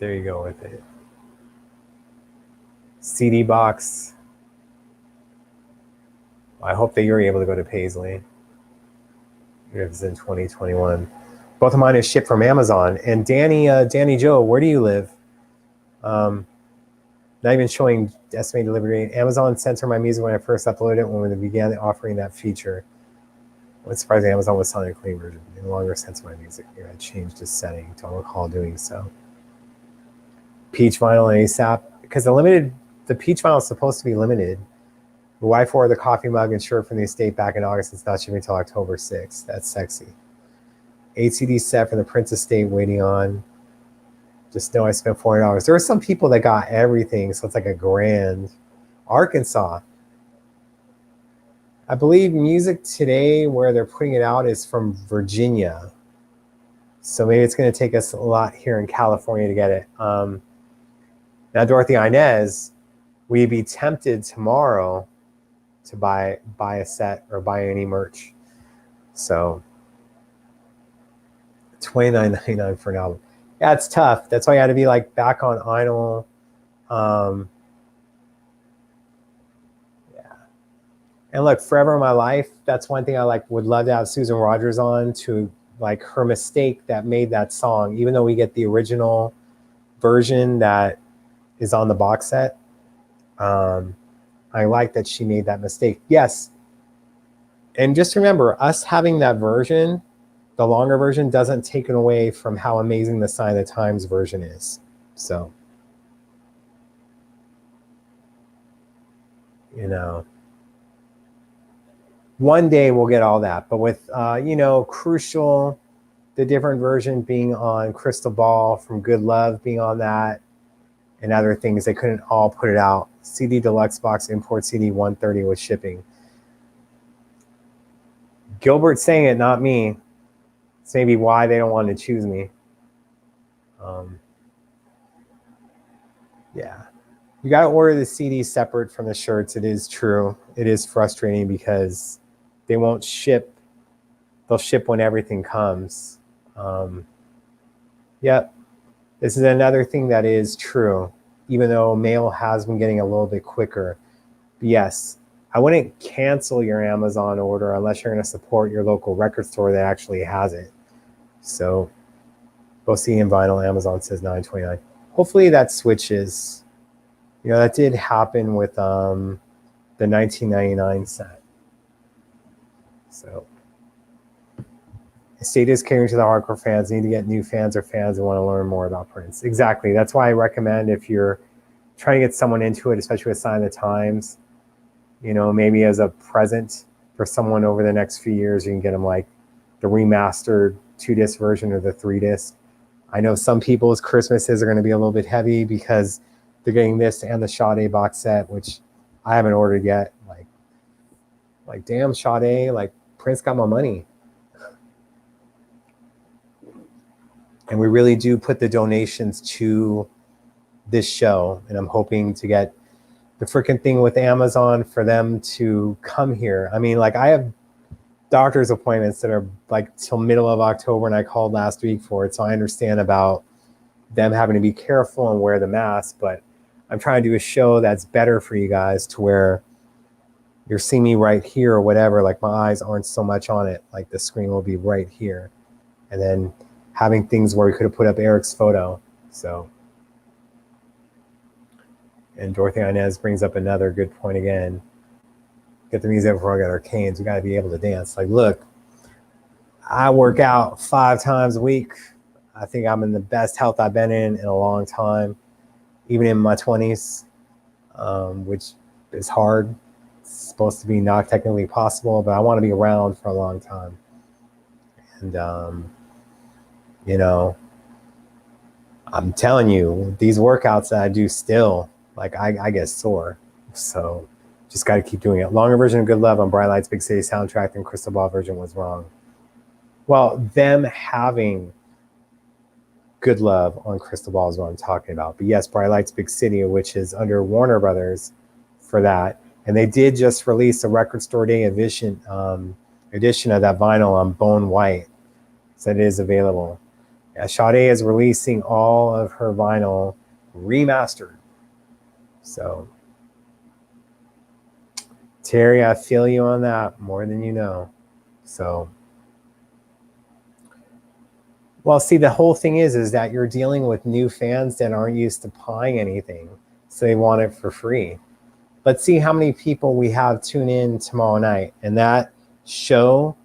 there you go with it. CD box. I hope that you're able to go to Paisley. If it's in 2021. Both of mine is shipped from Amazon. And Danny Joe, where do you live? Not even showing estimated delivery. Amazon censored my music when I first uploaded it when we began offering that feature. It's surprising Amazon was selling a clean version. No longer sense my music. I changed the setting. Don't recall doing so. Peach vinyl and ASAP. Because the peach vinyl is supposed to be limited. The wife wore the coffee mug and shirt from the estate back in August. It's not shipping until October 6th. That's sexy. 8 CD set from the Prince estate waiting on. Just know I spent $40. There were some people that got everything, so it's like $1,000. Arkansas. I believe Music Today, where they're putting it out, is from Virginia. So maybe it's going to take us a lot here in California to get it. Now, Dorothy Inez, we'd be tempted tomorrow to buy a set or buy any merch. So $29.99 for an album. Yeah, it's tough. That's why I had to be like back on vinyl. Yeah. And look, Forever in My Life, that's one thing I would love to have Susan Rogers on, to like her mistake that made that song, even though we get the original version that is on the box set. I like that she made that mistake. Yes. And just remember, us having that version, the longer version, doesn't take it away from how amazing the Sign of the Times version is. So, you know, one day we'll get all that. But with, Crucial, the different version being on Crystal Ball, from Good Love being on that, and other things, they couldn't all put it out. CD Deluxe Box Import CD 130 with shipping. Gilbert's saying it, not me. It's maybe why they don't want to choose me. Yeah. You got to order the CD separate from the shirts. It is true. It is frustrating because they won't ship. They'll ship when everything comes. Yep. This is another thing that is true, even though mail has been getting a little bit quicker. But yes, I wouldn't cancel your Amazon order unless you're going to support your local record store that actually has it. So, both CD and vinyl, Amazon says $9.29. Hopefully that switches. That did happen with the 1999 set. So, estate is catering to the hardcore fans. Need to get new fans or fans that want to learn more about Prince. Exactly. That's why I recommend, if you're trying to get someone into it, especially with Sign of the Times, maybe as a present for someone over the next few years, you can get them like the remastered 2-disc version or the 3-disc. I know some people's Christmases are going to be a little bit heavy because they're getting this and the Sade box set, which I haven't ordered yet. Like damn, Sade, like Prince got my money. And we really do put the donations to this show. And I'm hoping to get the freaking thing with Amazon for them to come here. I mean, I have doctor's appointments that are till middle of October, and I called last week for it. So I understand about them having to be careful and wear the mask, but I'm trying to do a show that's better for you guys, to where you're seeing me right here or whatever. My eyes aren't so much on it. The screen will be right here. And then having things where we could have put up Eric's photo. So, and Dorothy Inez brings up another good point again. Get the music before I get our canes. We got to be able to dance. Look, I work out 5 times a week. I think I'm in the best health I've been in a long time, even in my 20s, which is hard. It's supposed to be not technically possible, but I want to be around for a long time. And, I'm telling you, these workouts that I do still, I get sore. So just got to keep doing it. Longer version of Good Love on Bright Lights Big City soundtrack than Crystal Ball version was wrong. Well, them having Good Love on Crystal Ball is what I'm talking about. But yes, Bright Lights Big City, which is under Warner Brothers for that. And they did just release a Record Store Day edition of that vinyl on Bone White. So it is available. Yeah, Sade is releasing all of her vinyl remastered. So, Terry, I feel you on that more than you know. So, well, see, the whole thing is that you're dealing with new fans that aren't used to buying anything. So they want it for free. Let's see how many people we have tune in tomorrow night. And that show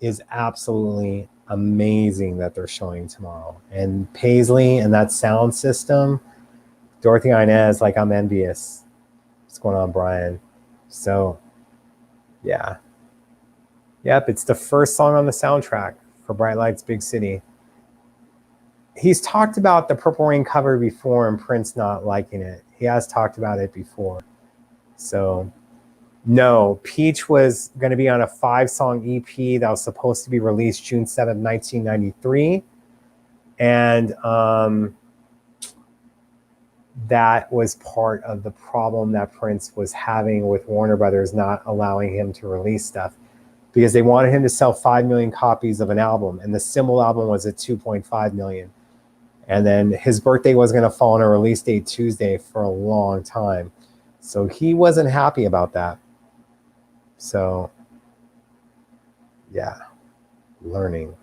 is absolutely amazing that they're showing tomorrow. And Paisley and that sound system, Dorothy Inez, like, I'm envious. What's going on, Brian? So, yeah. Yep, it's the first song on the soundtrack for Bright Lights, Big City. He's talked about the Purple Rain cover before and Prince not liking it. He has talked about it before. So, no, Peach was going to be on a 5-song EP that was supposed to be released June 7th, 1993. And that was part of the problem that Prince was having with Warner Brothers not allowing him to release stuff, because they wanted him to sell 5 million copies of an album, and the Symbol album was at 2.5 million. And then his birthday was going to fall on a release date Tuesday for a long time. So he wasn't happy about that. So, yeah, learning.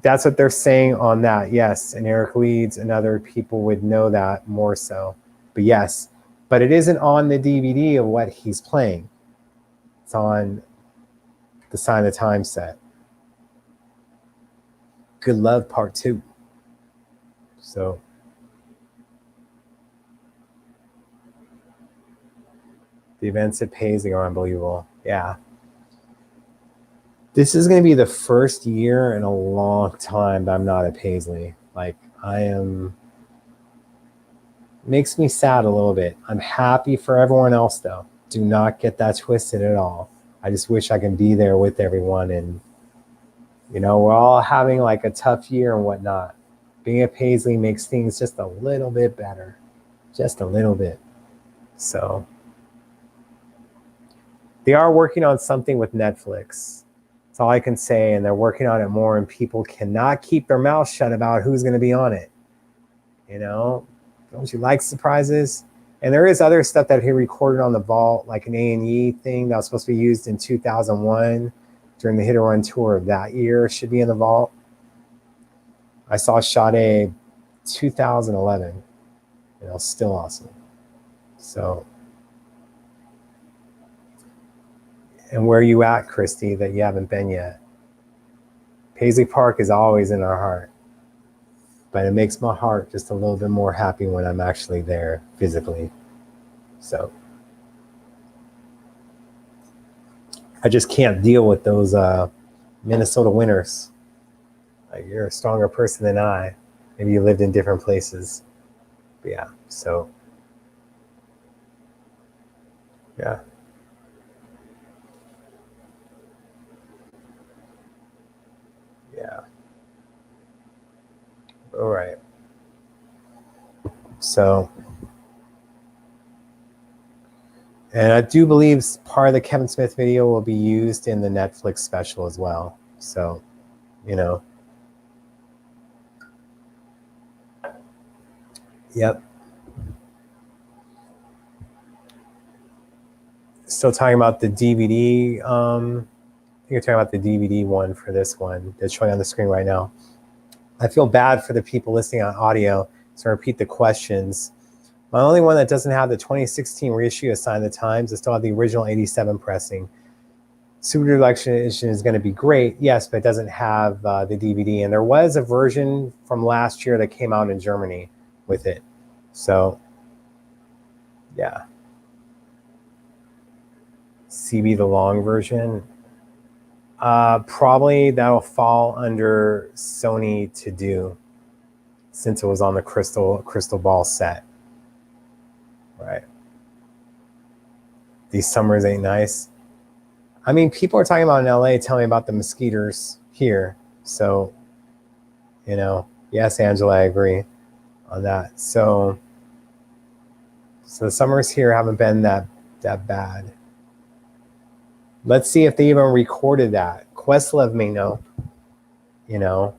That's what they're saying on that, yes. And Eric Leeds and other people would know that more so. But yes, but it isn't on the DVD of what he's playing. It's on the Sign of the Times set. Good Love Part 2. So, the events at Paisley are unbelievable. Yeah. This is going to be the first year in a long time that I'm not at Paisley. Like, I am... Makes me sad a little bit. I'm happy for everyone else, though. Do not get that twisted at all. I just wish I can be there with everyone. And, you know, we're all having like a tough year and whatnot. Being at Paisley makes things just a little bit better. Just a little bit. So, they are working on something with Netflix. That's all I can say. And they're working on it more, and people cannot keep their mouths shut about who's going to be on it. You know, don't you like surprises? And there is other stuff that he recorded on the vault, like an A&E thing that was supposed to be used in 2001 during the Hit or Run tour of that year. Should be in the vault. I saw Sade 2011. You know, still awesome. So, and where are you at, Christy, that you haven't been yet? Paisley Park is always in our heart. But it makes my heart just a little bit more happy when I'm actually there physically. So, I just can't deal with those Minnesota winters. Like, you're a stronger person than I. Maybe you lived in different places. But yeah, so, yeah. Yeah. All right. So, and I do believe part of the Kevin Smith video will be used in the Netflix special as well. So, you know. Yep. Still talking about the DVD. I think you're talking about the DVD one for this one that's showing on the screen right now. I feel bad for the people listening on audio, so I repeat the questions. My only one that doesn't have the 2016 reissue of Sign of the Times is still have the original 87 pressing. Super Deluxe Edition is going to be great, yes, but it doesn't have the DVD. And there was a version from last year that came out in Germany with it. So, yeah. CB, the long version. Probably that'll fall under Sony to do, since it was on the crystal ball set. Right. These summers ain't nice. I mean, people are talking about in LA, telling me about the mosquitoes here. So, you know, yes, Angela, I agree on that. So the summers here haven't been that bad. Let's see if they even recorded that. Questlove may know, you know,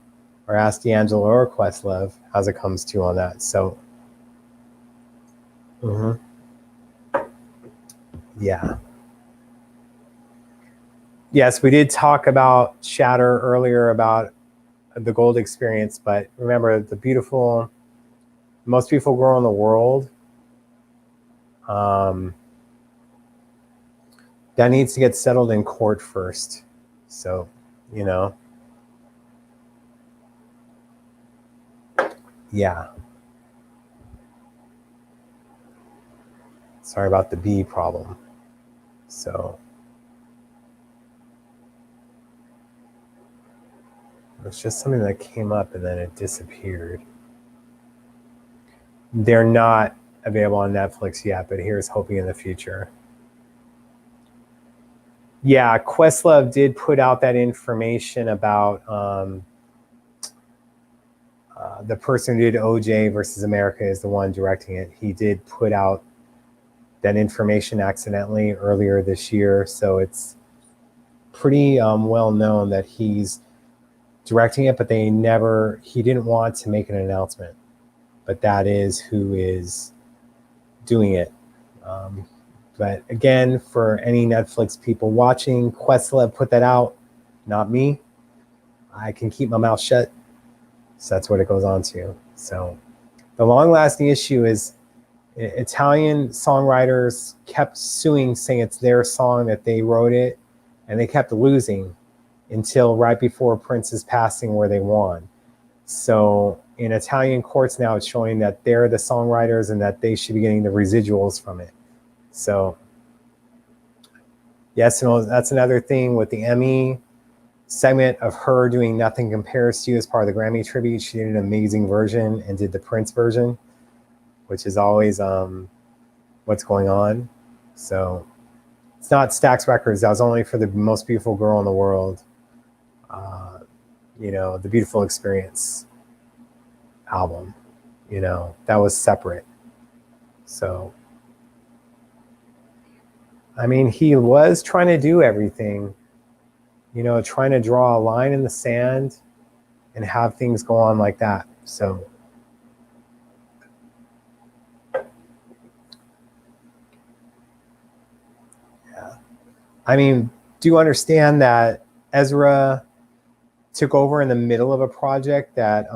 or ask D'Angelo or Questlove as it comes to on that. So, yeah. Yes, we did talk about Shatter earlier about the Gold Experience, but remember, the most beautiful girl in the world, that needs to get settled in court first. So, you know, yeah. Sorry about the bee problem. So it's just something that came up and then it disappeared. They're not available on Netflix yet, but here's hoping in the future. Yeah, Questlove did put out that information about the person who did OJ versus America is the one directing it. He did put out that information accidentally earlier this year, so it's pretty well known that he's directing it, but he didn't want to make an announcement, but that is who is doing it. But again, for any Netflix people watching, Questlove put that out, not me. I can keep my mouth shut. So that's what it goes on to. So the long-lasting issue is Italian songwriters kept suing, saying it's their song, that they wrote it, and they kept losing until right before Prince's passing, where they won. So in Italian courts now, it's showing that they're the songwriters and that they should be getting the residuals from it. So yes, and that's another thing with the Emmy segment of her doing Nothing Compares to You as part of the Grammy tribute. She did an amazing version and did the Prince version, which is always what's going on. So it's not Stax Records. That was only for the Most Beautiful Girl in the World. You know, the Beautiful Experience album, you know, that was separate. So, I mean, he was trying to do everything, you know, trying to draw a line in the sand and have things go on like that. So, yeah. I mean, do you understand that Ezra took over in the middle of a project that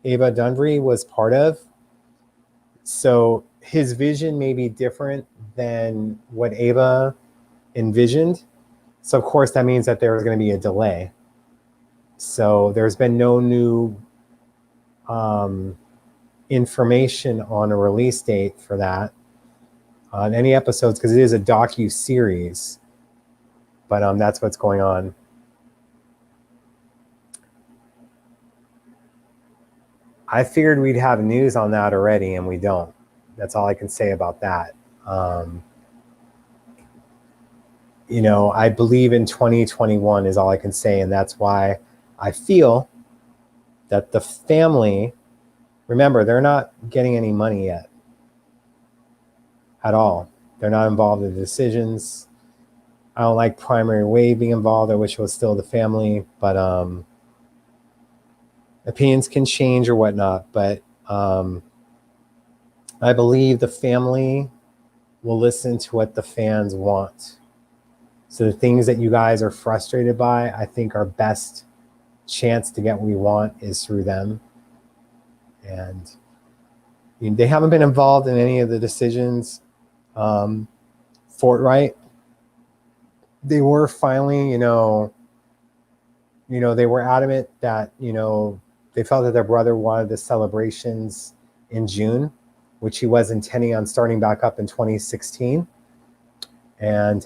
Ava Dundry was part of? So his vision may be different than what Ava envisioned. So of course that means that there was going to be a delay. So there's been no new information on a release date for that on any episodes, because it is a docu-series. But that's what's going on. I figured we'd have news on that already, and we don't. That's all I can say about that. You know, I believe in 2021 is all I can say, and that's why I feel that the family, remember, they're not getting any money yet at all. They're not involved in the decisions. I don't like Primary Wave being involved. I wish it was still the family, but opinions can change or whatnot. But I believe the family will listen to what the fans want. So the things that you guys are frustrated by, I think our best chance to get what we want is through them. And they haven't been involved in any of the decisions. Forthright, they were finally, they were adamant that, they felt that their brother wanted the celebrations in June, which he was intending on starting back up in 2016. And,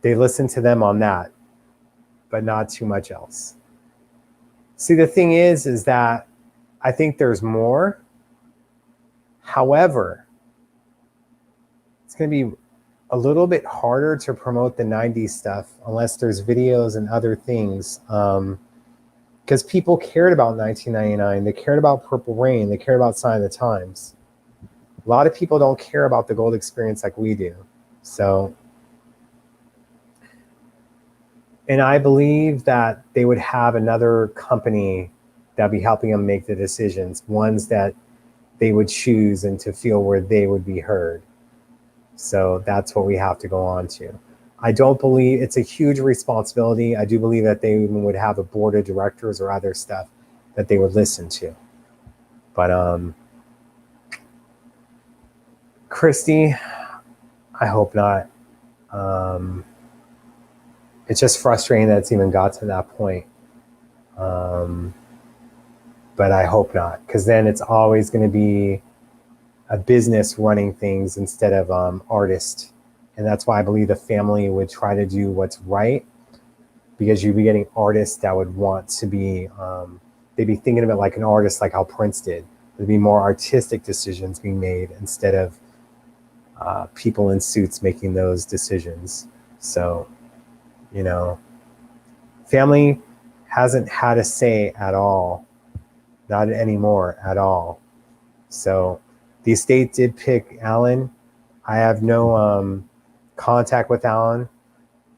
they listened to them on that, but not too much else. See, the thing is that I think there's more. However, it's going to be a little bit harder to promote the 90s stuff unless there's videos and other things. Because people cared about 1999. They cared about Purple Rain. They cared about Sign of the Times. A lot of people don't care about the Gold Experience like we do. So, and I believe that they would have another company that'd be helping them make the decisions, ones that they would choose and to feel where they would be heard. So that's what we have to go on to. I don't believe it's a huge responsibility. I do believe that they even would have a board of directors or other stuff that they would listen to. But Christy, I hope not. It's just frustrating that it's even got to that point. But I hope not, because then it's always going to be a business running things instead of artist. And that's why I believe the family would try to do what's right, because you'd be getting artists that would want to be, they'd be thinking of it like an artist, like how Prince did. There'd be more artistic decisions being made instead of people in suits making those decisions. So, you know, family hasn't had a say at all, not anymore at all. So the estate did pick Alan. I have no contact with Alan.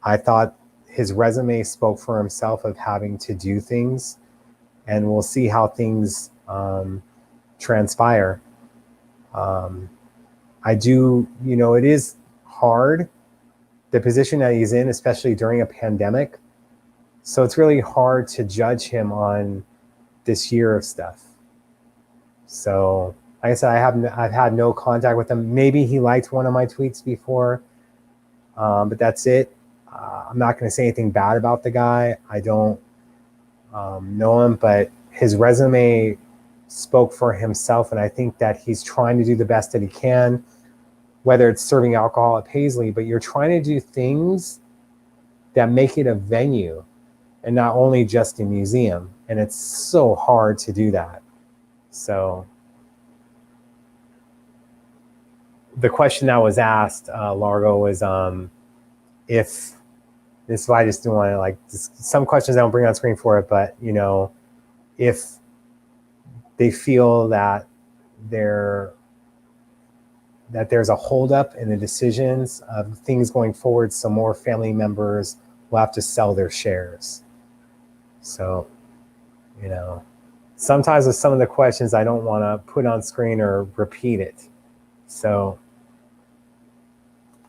I thought his resume spoke for himself of having to do things, and we'll see how things transpire. I do, it is hard, the position that he's in, especially during a pandemic. So it's really hard to judge him on this year of stuff. So, like I said, I've had no contact with him. Maybe he liked one of my tweets before, but that's it. I'm not going to say anything bad about the guy. I don't know him, but his resume spoke for himself, and I think that he's trying to do the best that he can, whether it's serving alcohol at Paisley, but you're trying to do things that make it a venue and not only just a museum. And it's so hard to do that. So the question that was asked, Largo, was if this is why I just don't want to, like, some questions I don't bring on screen for it, but if they feel that there's a holdup in the decisions of things going forward, so more family members will have to sell their shares. So, sometimes with some of the questions, I don't want to put on screen or repeat it. So,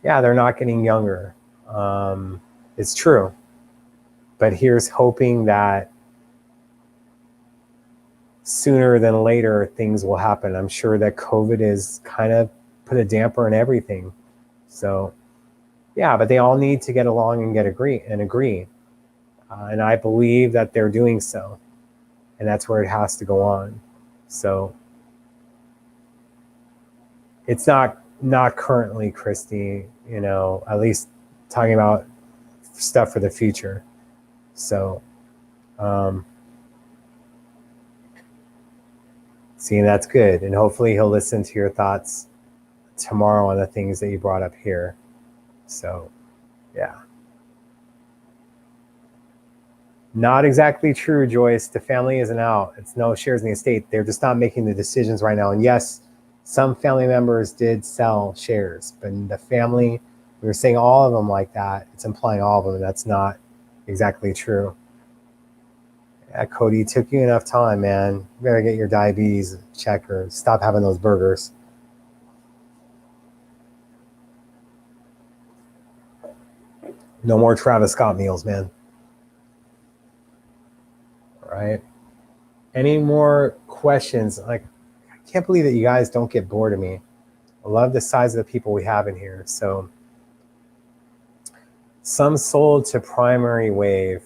yeah, they're not getting younger. It's true. But here's hoping that sooner than later things will happen. I'm sure that COVID is kind of put a damper on everything. So, yeah, but they all need to get along and agree. And I believe that they're doing so. And that's where it has to go on. So it's not currently, Christy, at least talking about stuff for the future. So, seeing that's good. And hopefully he'll listen to your thoughts tomorrow on the things that you brought up here. So, yeah. Not exactly true, Joyce. The family isn't out. It's no shares in the estate. They're just not making the decisions right now. And yes, some family members did sell shares, but in the family, we were saying all of them like that. It's implying all of them, and that's not exactly true. Yeah, Cody, it took you enough time, man. You better get your diabetes checked or stop having those burgers. No more Travis Scott meals, man. All right. Any more questions? Like, I can't believe that you guys don't get bored of me. I love the size of the people we have in here. So, some sold to primary wave.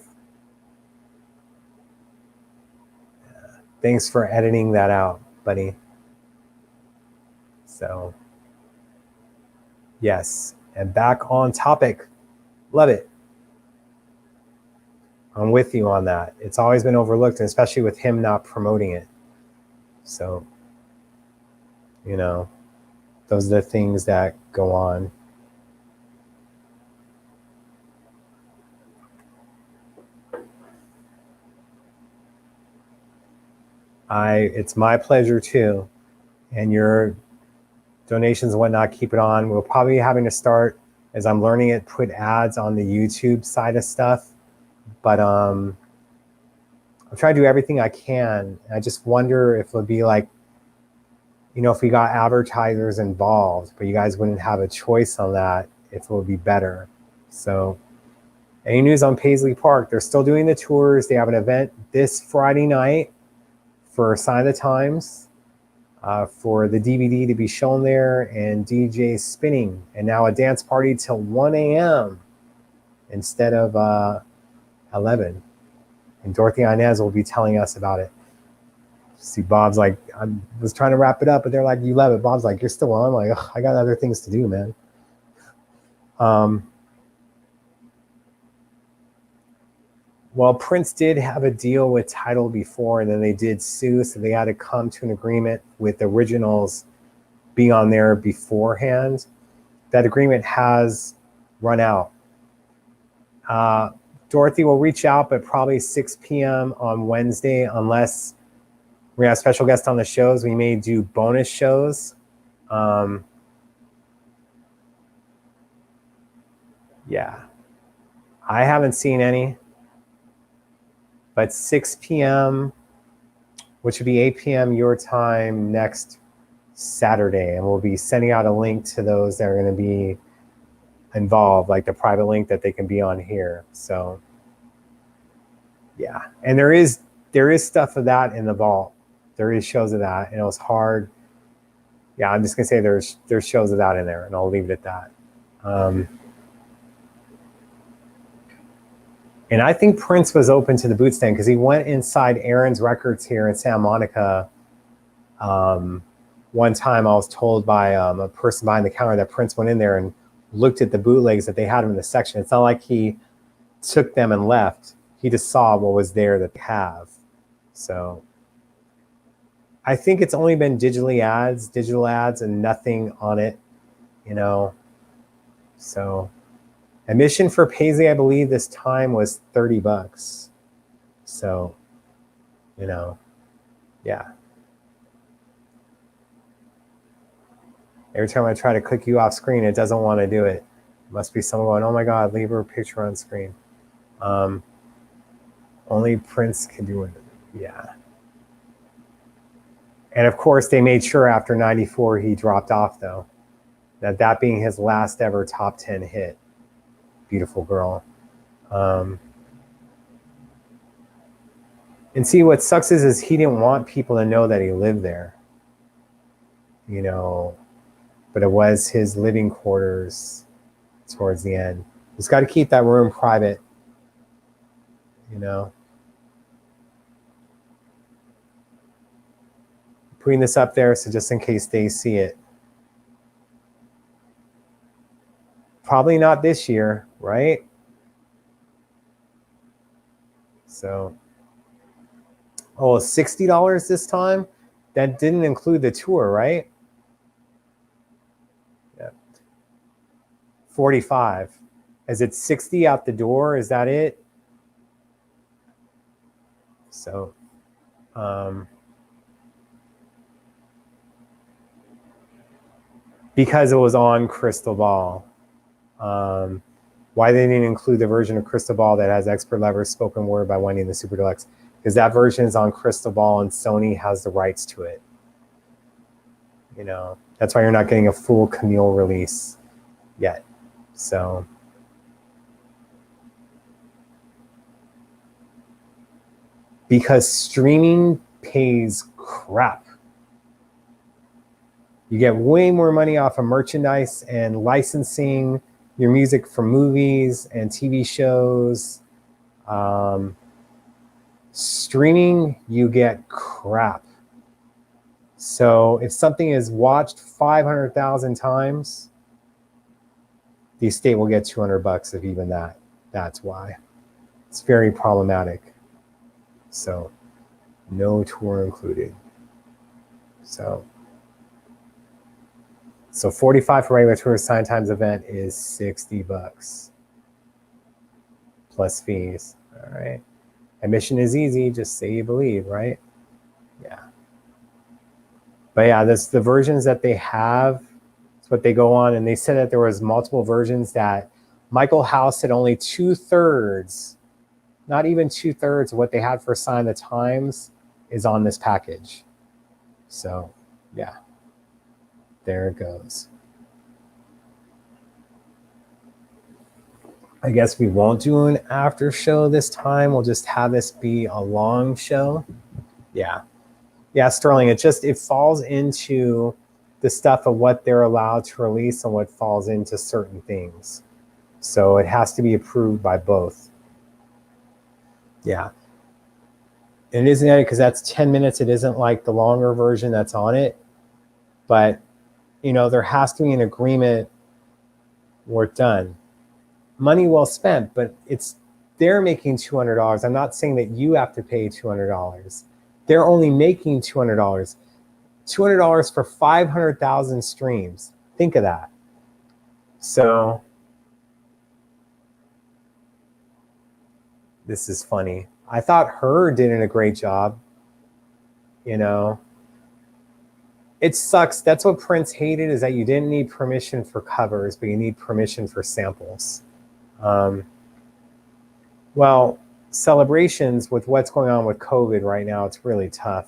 Thanks for editing that out, buddy. So, yes, and back on topic. Love it. I'm with you on that. It's always been overlooked, and especially with him not promoting it. So, those are the things that go on. It's my pleasure too. And your donations and whatnot, keep it on. We'll probably be having to start, as I'm learning it, put ads on the YouTube side of stuff. But I'm trying to do everything I can. I just wonder if it would be like, if we got advertisers involved, but you guys wouldn't have a choice on that, if it would be better. So, any news on Paisley Park? They're still doing the tours. They have an event this Friday night for Sign of the Times. for the DVD to be shown there, and DJ spinning, and now a dance party till 1 a.m. instead of 11. And Dorothy Inez will be telling us about it. See, Bob's like, I was trying to wrap it up, but they're like, you love it. Bob's like, you're still on? I'm like, I got other things to do, man. Well, Prince did have a deal with Tidal before, and then they did sue, so they had to come to an agreement with originals being on there beforehand. That agreement has run out. Dorothy will reach out, but probably 6 p.m. on Wednesday, unless we have special guests on the shows. We may do bonus shows. Yeah, I haven't seen any, but 6 p.m., which would be 8 p.m. your time next Saturday, and we'll be sending out a link to those that are going to be involved, like the private link that they can be on here. So yeah, and there is stuff of that in the vault. There is shows of that, and it was hard. Yeah, I'm just gonna say there's shows of that in there, and I'll leave it at that. And I think Prince was open to the boot stand because he went inside Aaron's Records here in Santa Monica. One time I was told by a person behind the counter that Prince went in there and looked at the bootlegs that they had him in the section. It's not like he took them and left. He just saw what was there that they have. So I think it's only been digital ads and nothing on it, you know. So admission for Paisley, I believe this time was $30. So, you know, yeah. Every time I try to click you off screen, it doesn't want to do it. Must be someone going, oh my God, leave her picture on screen. Only Prince can do it. Yeah. And of course, they made sure after 94 he dropped off, though. That being his last ever top 10 hit. Beautiful Girl. And see, what sucks is he didn't want people to know that he lived there. You know, but it was his living quarters towards the end. He's got to keep that room private, you know. Putting this up there so just in case they see it. Probably not this year, right? So, oh, $60 this time? That didn't include the tour, right? Yeah. 45. Is it 60 out the door? Is that it? So, because it was on Crystal Ball. Why they didn't include the version of Crystal Ball that has Expert Lever's spoken word by Wendy in the Super Deluxe? Because that version is on Crystal Ball and Sony has the rights to it. You know, that's why you're not getting a full Camille release yet. So, because streaming pays crap. You get way more money off of merchandise and licensing your music for movies and TV shows. Streaming, you get crap. So if something is watched 500,000 times, the estate will get $200 if even that. That's why. It's very problematic. So no tour included. So 45 for regular tour sign times event is $60 plus fees. All right. Admission is easy. Just say you believe, right? Yeah. But yeah, that's the versions that they have. It's what they go on. And they said that there was multiple versions that Michael House said only 2/3, not even 2/3 of what they had for Sign the Times is on this package. So yeah, there it goes. I guess we won't do an after show this time. We'll just have this be a long show. Yeah. Yeah, Sterling, it falls into the stuff of what they're allowed to release and what falls into certain things. So it has to be approved by both. Yeah. And it isn't edit because that's 10 minutes. It isn't like the longer version that's on it. But, there has to be an agreement work done. Money well spent, but they're making $200. I'm not saying that you have to pay $200. They're only making $200. $200 for 500,000 streams. Think of that. So this is funny. I thought Her did a great job. It sucks. That's what Prince hated, is that you didn't need permission for covers, but you need permission for samples. Well, celebrations, with what's going on with COVID right now, it's really tough.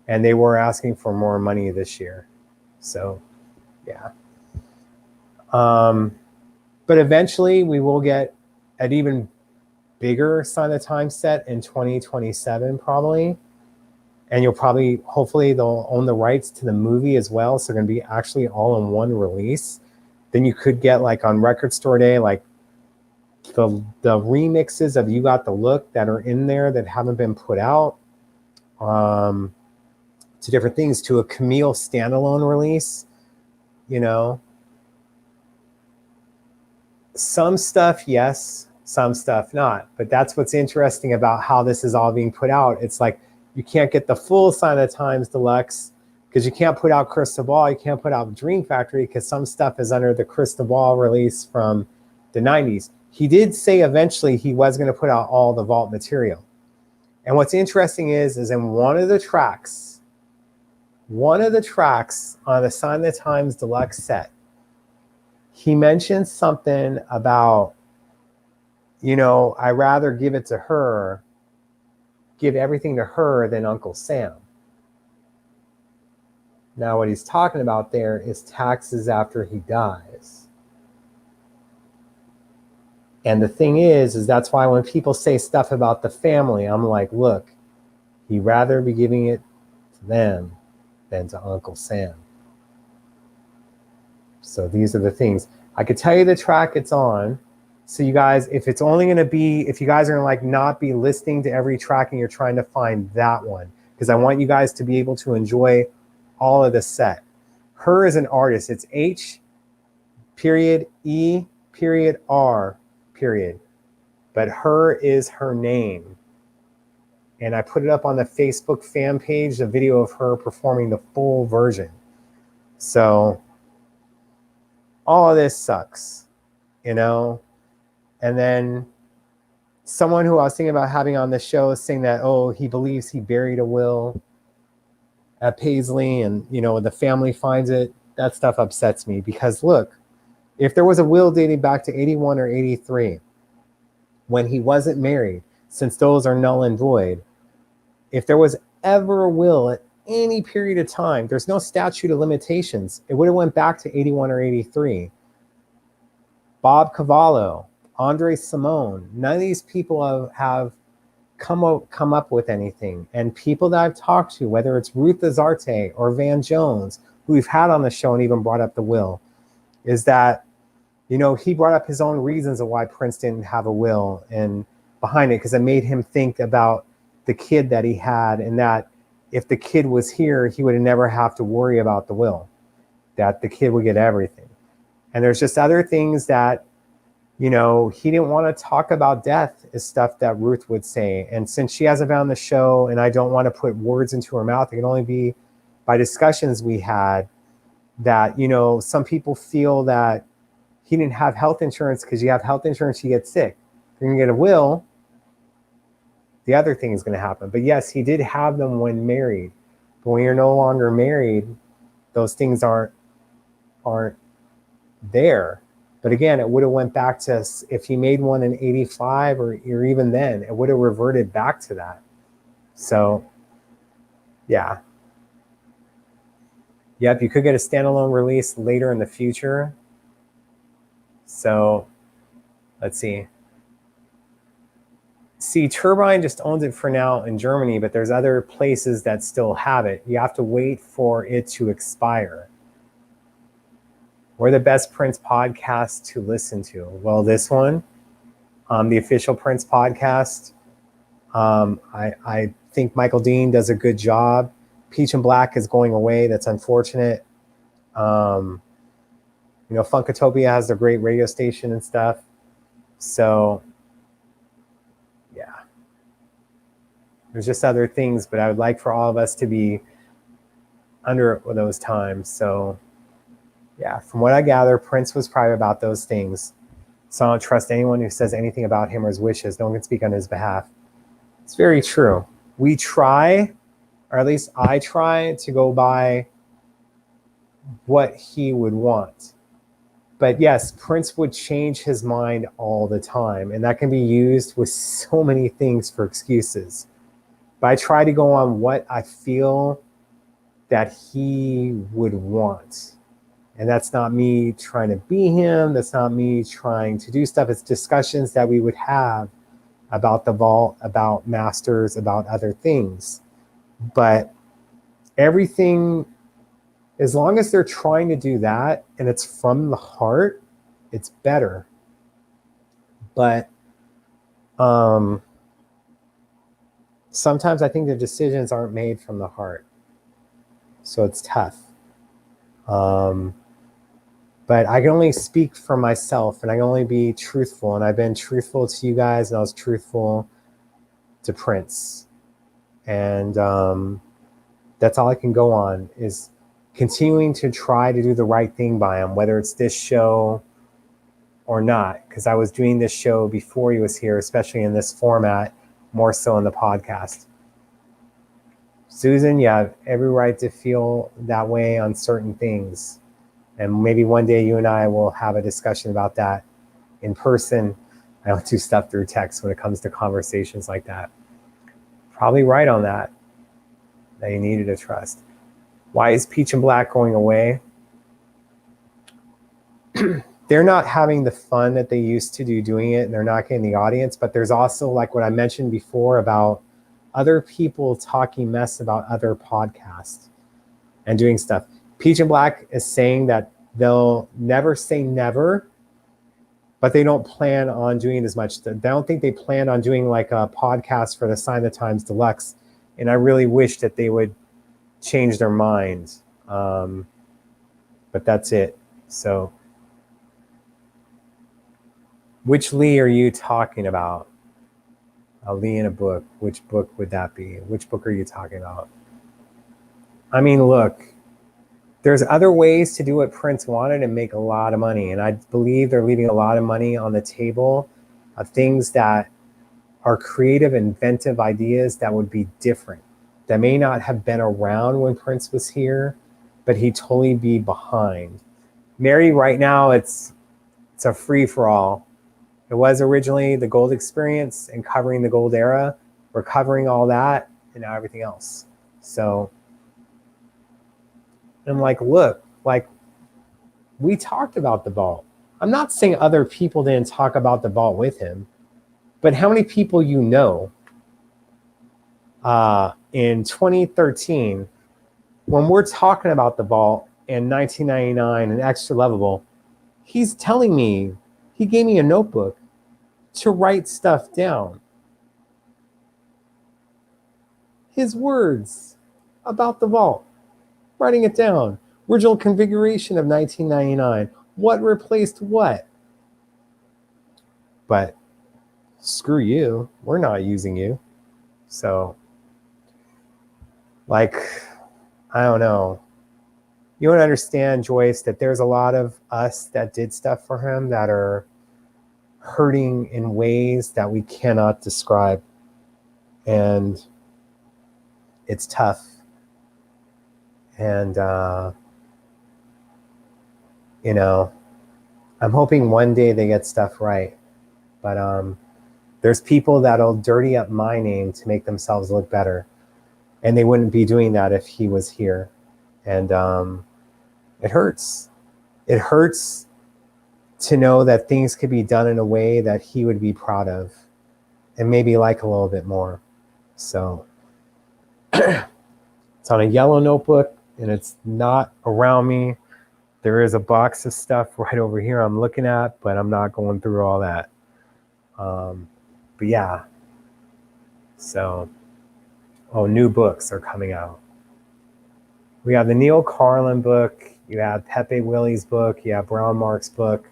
And they were asking for more money this year. So, yeah. But eventually we will get an even bigger Sign of the Times set in 2027 probably. And hopefully they'll own the rights to the movie as well. So they're going to be actually all in one release. Then you could get, like, on Record Store Day, like the remixes of You Got the Look that are in there that haven't been put out to different things, to a Camille standalone release. Some stuff, yes, some stuff not. But that's what's interesting about how this is all being put out. It's like you can't get the full Sign of the Times Deluxe because you can't put out Crystal Ball. You can't put out Dream Factory because some stuff is under the Crystal Ball release from the 90s. He did say eventually he was going to put out all the vault material. And what's interesting is in one of the tracks on the Sign of the Times Deluxe set, he mentioned something about, I rather give everything to her than Uncle Sam. Now, what he's talking about there is taxes after he dies. And the thing is that's why when people say stuff about the family, I'm like, look, he'd rather be giving it to them than to Uncle Sam. So these are the things. I could tell you the track it's on. So you guys, if you guys are gonna, like, not be listening to every track and you're trying to find that one, because I want you guys to be able to enjoy all of the set. Her is an artist. It's H.E.R. But Her is her name. And I put it up on the Facebook fan page, the video of her performing the full version. So all of this sucks, And then someone who I was thinking about having on the show is saying that, he believes he buried a will at Paisley, and, the family finds it. That stuff upsets me because, look, if there was a will dating back to 81 or 83, when he wasn't married, since those are null and void, if there was ever a will at any period of time, there's no statute of limitations. It would have went back to 81 or 83. Bob Cavallo, Andre Simone, none of these people have come up with anything. And people that I've talked to, whether it's Ruth Azarte or Van Jones, who we've had on the show and even brought up the will, is that, he brought up his own reasons of why Prince didn't have a will and behind it, because it made him think about the kid that he had, and that if the kid was here, he would never have to worry about the will, that the kid would get everything. And there's just other things that, he didn't want to talk about death, is stuff that Ruth would say. And since she hasn't been on the show and I don't want to put words into her mouth, it can only be by discussions we had, that, some people feel that he didn't have health insurance because you have health insurance, you get sick. If you're going to get a will, the other thing is going to happen. But yes, he did have them when married. But when you're no longer married, those things aren't there. But again, it would have went back to, if he made one in 85 or even then, it would have reverted back to that. So, yeah. Yep, you could get a standalone release later in the future. So, let's see. See, Turbine just owns it for now in Germany, but there's other places that still have it. You have to wait for it to expire. We're the best Prince podcast to listen to. Well, this one, the official Prince podcast, I think Michael Dean does a good job. Peach and Black is going away. That's unfortunate. Funkatopia has a great radio station and stuff. So, yeah. There's just other things, but I would like for all of us to be under those times. So, yeah, from what I gather, Prince was private about those things. So I don't trust anyone who says anything about him or his wishes. No one can speak on his behalf. It's very true. We try, or at least I try, to go by what he would want. But yes, Prince would change his mind all the time, and that can be used with so many things for excuses. But I try to go on what I feel that he would want. And that's not me trying to be him. That's not me trying to do stuff. It's discussions that we would have about the vault, about masters, about other things. But everything, as long as they're trying to do that and it's from the heart, it's better. But sometimes I think the decisions aren't made from the heart. So it's tough. But I can only speak for myself, and I can only be truthful. And I've been truthful to you guys, and I was truthful to Prince. And that's all I can go on, is continuing to try to do the right thing by him, whether it's this show or not. Because I was doing this show before he was here, especially in this format, more so in the podcast. Susan, you have every right to feel that way on certain things. And maybe one day you and I will have a discussion about that in person. I don't do stuff through text when it comes to conversations like that. Probably right on that you needed to trust. Why is Peach and Black going away? They're not having the fun that they used to do doing it, and they're not getting the audience. But there's also, like what I mentioned before, about other people talking mess about other podcasts and doing stuff. Peach and Black is saying that they'll never say never, but they don't plan on doing it as much. They don't think they plan on doing like a podcast for the Sign the Times Deluxe. And I really wish that they would change their mind. But that's it. So, which Lee are you talking about? A Lee in a book. Which book would that be? Which book are you talking about? I mean, look, there's other ways to do what Prince wanted and make a lot of money. And I believe they're leaving a lot of money on the table of things that are creative, inventive ideas that would be different, that may not have been around when Prince was here, but he'd totally be behind. Mary, right now, it's a free-for-all. It was originally the gold experience and covering the gold era. We're covering all that and now everything else. So, and like, look, like we talked about the vault. I'm not saying other people didn't talk about the vault with him, but how many people you know in 2013, when we're talking about the vault in 1999 and Extra Lovable, he's telling me, he gave me a notebook to write stuff down. His words about the vault, writing it down. Original configuration of 1999. What replaced what? But screw you. We're not using you. So, like, I don't know. You don't understand, Joyce, that there's a lot of us that did stuff for him that are hurting in ways that we cannot describe. And it's tough. And, you know, I'm hoping one day they get stuff right. But there's people that'll dirty up my name to make themselves look better. And they wouldn't be doing that if he was here. And it hurts. It hurts to know that things could be done in a way that he would be proud of. and maybe like a little bit more. So it's on a yellow notebook and it's not around me. There is a box of stuff right over here I'm looking at, but I'm not going through all that. But yeah, so, oh, new books are coming out. We have the Neil Carlin book, you have Pepe Willie's book, you have Brown Mark's book.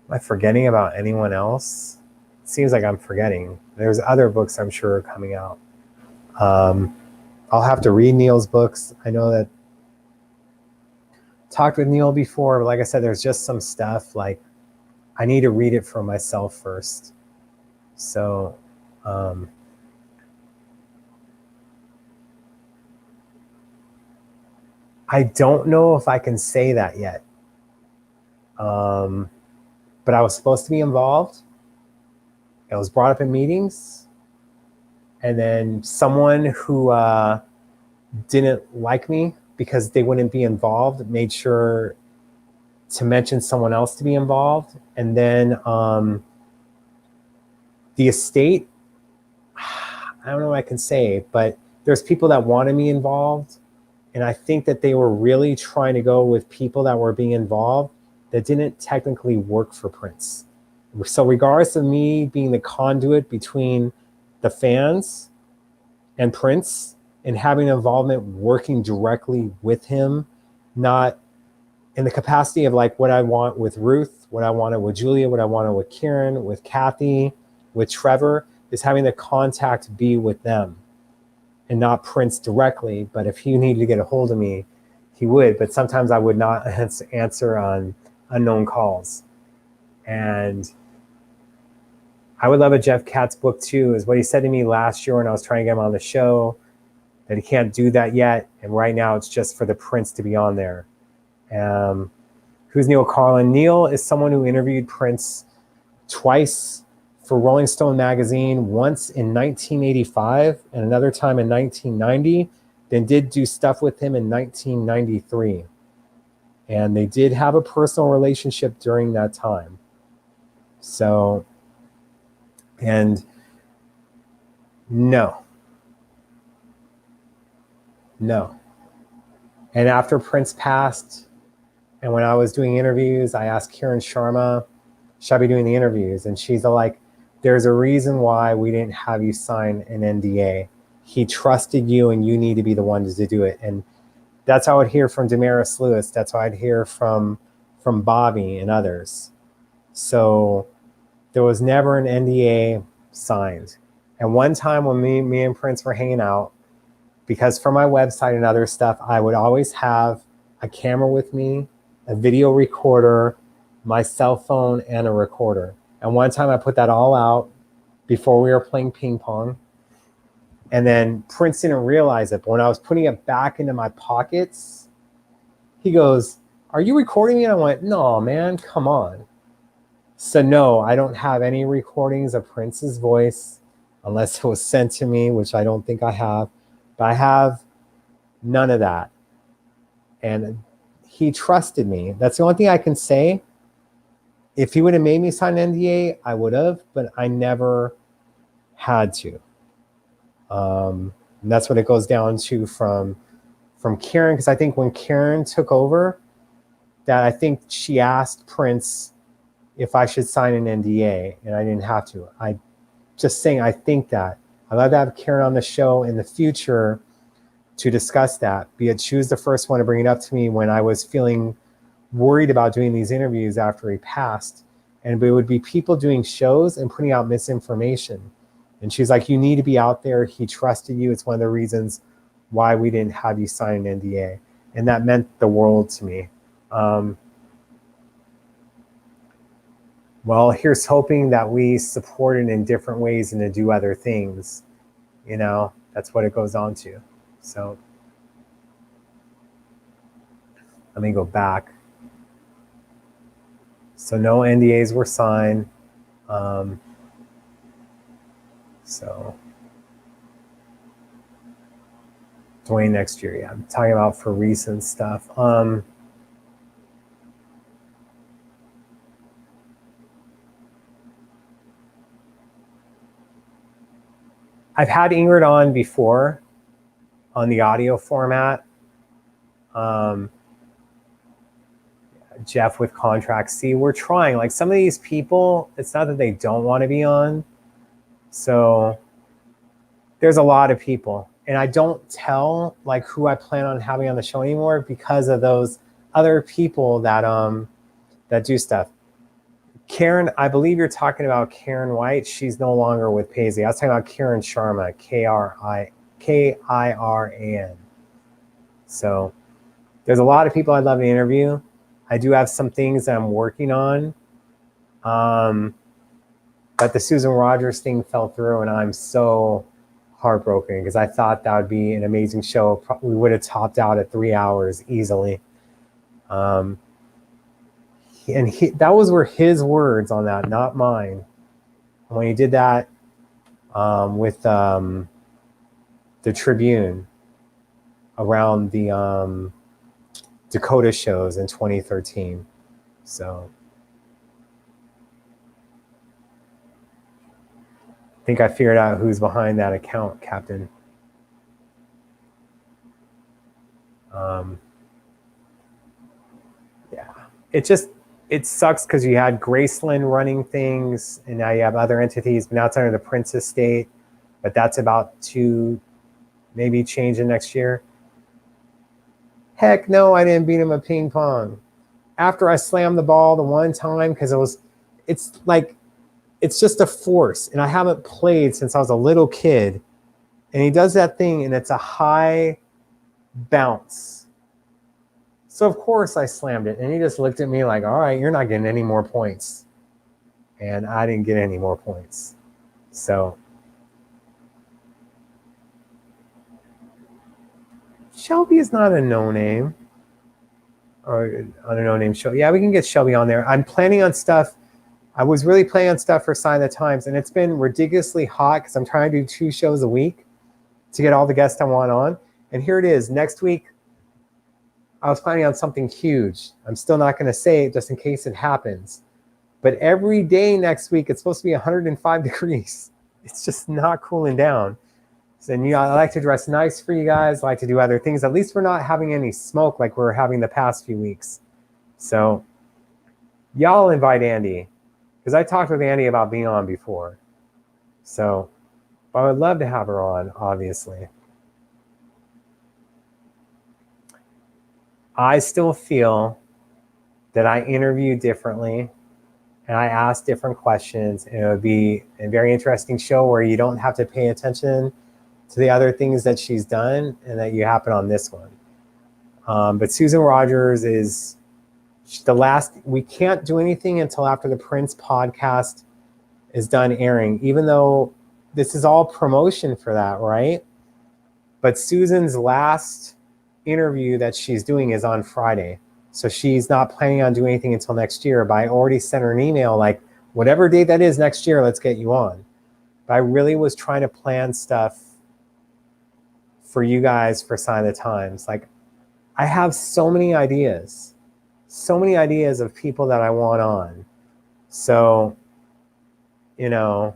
Am I forgetting about anyone else? It seems like I'm forgetting. There's other books I'm sure are coming out. I'll have to read Neil's books. I know that talked with Neil before, but like I said, there's just some stuff like I need to read it for myself first. So I don't know if I can say that yet. But I was supposed to be involved. It was brought up in meetings. And then someone who didn't like me because they wouldn't be involved made sure to mention someone else to be involved. And then the estate, I don't know what I can say, but there's people that wanted me involved. And I think that they were really trying to go with people that were being involved that didn't technically work for Prince. So regardless of me being the conduit between the fans and Prince and having involvement working directly with him, not in the capacity of like what I want with Ruth, what I wanted with Julia, what I wanted with Karen, with Kathy, with Trevor, is having the contact be with them and not Prince directly. But if he needed to get a hold of me, he would. But sometimes I would not answer on unknown calls. And I would love a Jeff Katz book too, is what he said to me last year when I was trying to get him on the show, that he can't do that yet. And right now it's just for the Prince to be on there. Who's Neil Carlin? Neil is someone who interviewed Prince twice for Rolling Stone magazine, once in 1985 and another time in 1990, then did do stuff with him in 1993. And they did have a personal relationship during that time. So, and no. And after Prince passed, and when I was doing interviews, I asked Karen Sharma, should I be doing the interviews? And she's like, there's a reason why we didn't have you sign an NDA. He trusted you and you need to be the one to do it. And that's how I'd hear from Damaris Lewis. That's how I'd hear from Bobby and others. So there was never an NDA signed. And one time when me and Prince were hanging out, because for my website and other stuff, I would always have a camera with me, a video recorder, my cell phone, and a recorder. And one time I put that all out before we were playing ping pong. And then Prince didn't realize it, but when I was putting it back into my pockets, he goes, "Are you recording me?" And I went, "No, man, come on." So no, I don't have any recordings of Prince's voice unless it was sent to me, which I don't think I have. But I have none of that. And he trusted me. That's the only thing I can say. If he would have made me sign an NDA, I would have, but I never had to. And that's what it goes down to from Karen, because I think when Karen took over, that I think she asked Prince if I should sign an NDA, and I didn't have to. I just saying, I think that. I'd love to have Karen on the show in the future to discuss that, be it she was the first one to bring it up to me when I was feeling worried about doing these interviews after he passed. And it would be people doing shows and putting out misinformation. And she's like, you need to be out there. He trusted you. It's one of the reasons why we didn't have you sign an NDA. And that meant the world to me. Well, here's hoping that we support it in different ways and to do other things. You know, that's what it goes on to. So let me go back. So no NDAs were signed. So Dwayne next year, yeah. I'm talking about for recent stuff. I've had Ingrid on before on the audio format. Jeff with Contract C. We're trying. Like some of these people, it's not that they don't want to be on. So there's a lot of people. And I don't tell like who I plan on having on the show anymore because of those other people that that do stuff. Karen, I believe you're talking about Karen White. She's no longer with Paisley. I was talking about Karen Sharma, Kiran. So there's a lot of people I'd love to interview. I do have some things that I'm working on. But the Susan Rogers thing fell through and I'm so heartbroken because I thought that would be an amazing show. We would have topped out at 3 hours easily. And that were his words on that, not mine. When he did that with the Tribune around the Dakota shows in 2013. So I think I figured out who's behind that account, Captain. Yeah, it sucks because you had Graceland running things and now you have other entities, but now it's under the Prince estate, but that's about to maybe change in next year. Heck no, I didn't beat him at ping pong. After I slammed the ball the one time, because it's just a force. And I haven't played since I was a little kid. And he does that thing and it's a high bounce. So of course I slammed it. And he just looked at me like, all right, you're not getting any more points. And I didn't get any more points. So Shelby is not a no-name. Or on a no-name show. Yeah, we can get Shelby on there. I'm planning on stuff. I was really planning on stuff for Sign of the Times, and it's been ridiculously hot because I'm trying to do 2 shows a week to get all the guests I want on. And here it is. Next week, I was planning on something huge. I'm still not going to say it just in case it happens. But every day next week, it's supposed to be 105 degrees. It's just not cooling down. So, and I like to dress nice for you guys. I like to do other things. At least we're not having any smoke like we're having the past few weeks. So y'all invite Andy, because I talked with Andy about being on before. So I would love to have her on, obviously. I still feel that I interview differently and I ask different questions, and it would be a very interesting show where you don't have to pay attention to the other things that she's done and that you happen on this one. But Susan Rogers is the last. We can't do anything until after the Prince podcast is done airing, even though this is all promotion for that, right? But Susan's last interview that she's doing is on Friday. So she's not planning on doing anything until next year. But I already sent her an email like, whatever date that is next year, let's get you on. But I really was trying to plan stuff for you guys for Sign of the Times. Like, I have so many ideas of people that I want on. So, the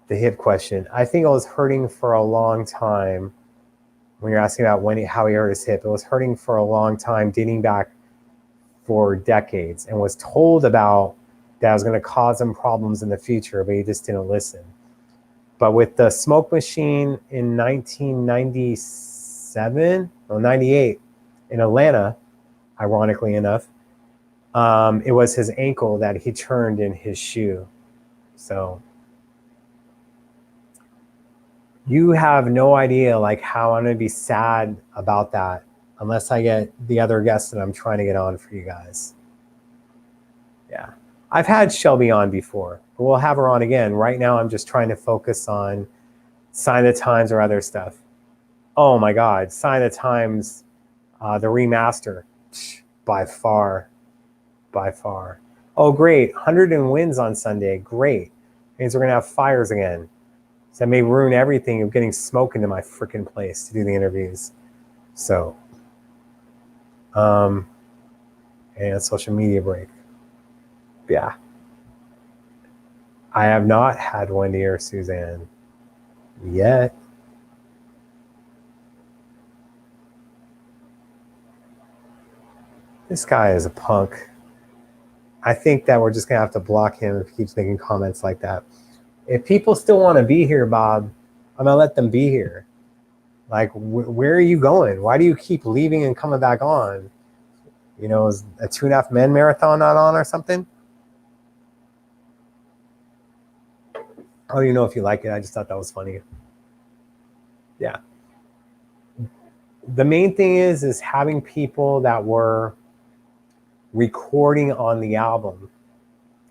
hip question. I think it was hurting for a long time. When you're asking about how he hurt his hip, it was hurting for a long time, dating back for decades, and was told about that was going to cause him problems in the future, but he just didn't listen. But with the smoke machine in 1997 or 98 in Atlanta, ironically enough, it was his ankle that he turned in his shoe. So you have no idea like how I'm going to be sad about that unless I get the other guests that I'm trying to get on for you guys. Yeah. I've had Shelby on before, but we'll have her on again. Right now, I'm just trying to focus on Sign of the Times or other stuff. Oh my God, Sign of the Times, the remaster, by far. Oh, great, 100 and wins on Sunday, great. Means we're gonna have fires again. So that may ruin everything of getting smoke into my freaking place to do the interviews. So, and a social media break. Yeah. I have not had Wendy or Suzanne yet. This guy is a punk. I think that we're just going to have to block him if he keeps making comments like that. If people still want to be here, Bob, I'm going to let them be here. Like, where are you going? Why do you keep leaving and coming back on? You know, is a 2.5 Men marathon not on or something? I don't even know if you like it. I just thought that was funny. Yeah. The main thing is having people that were recording on the album.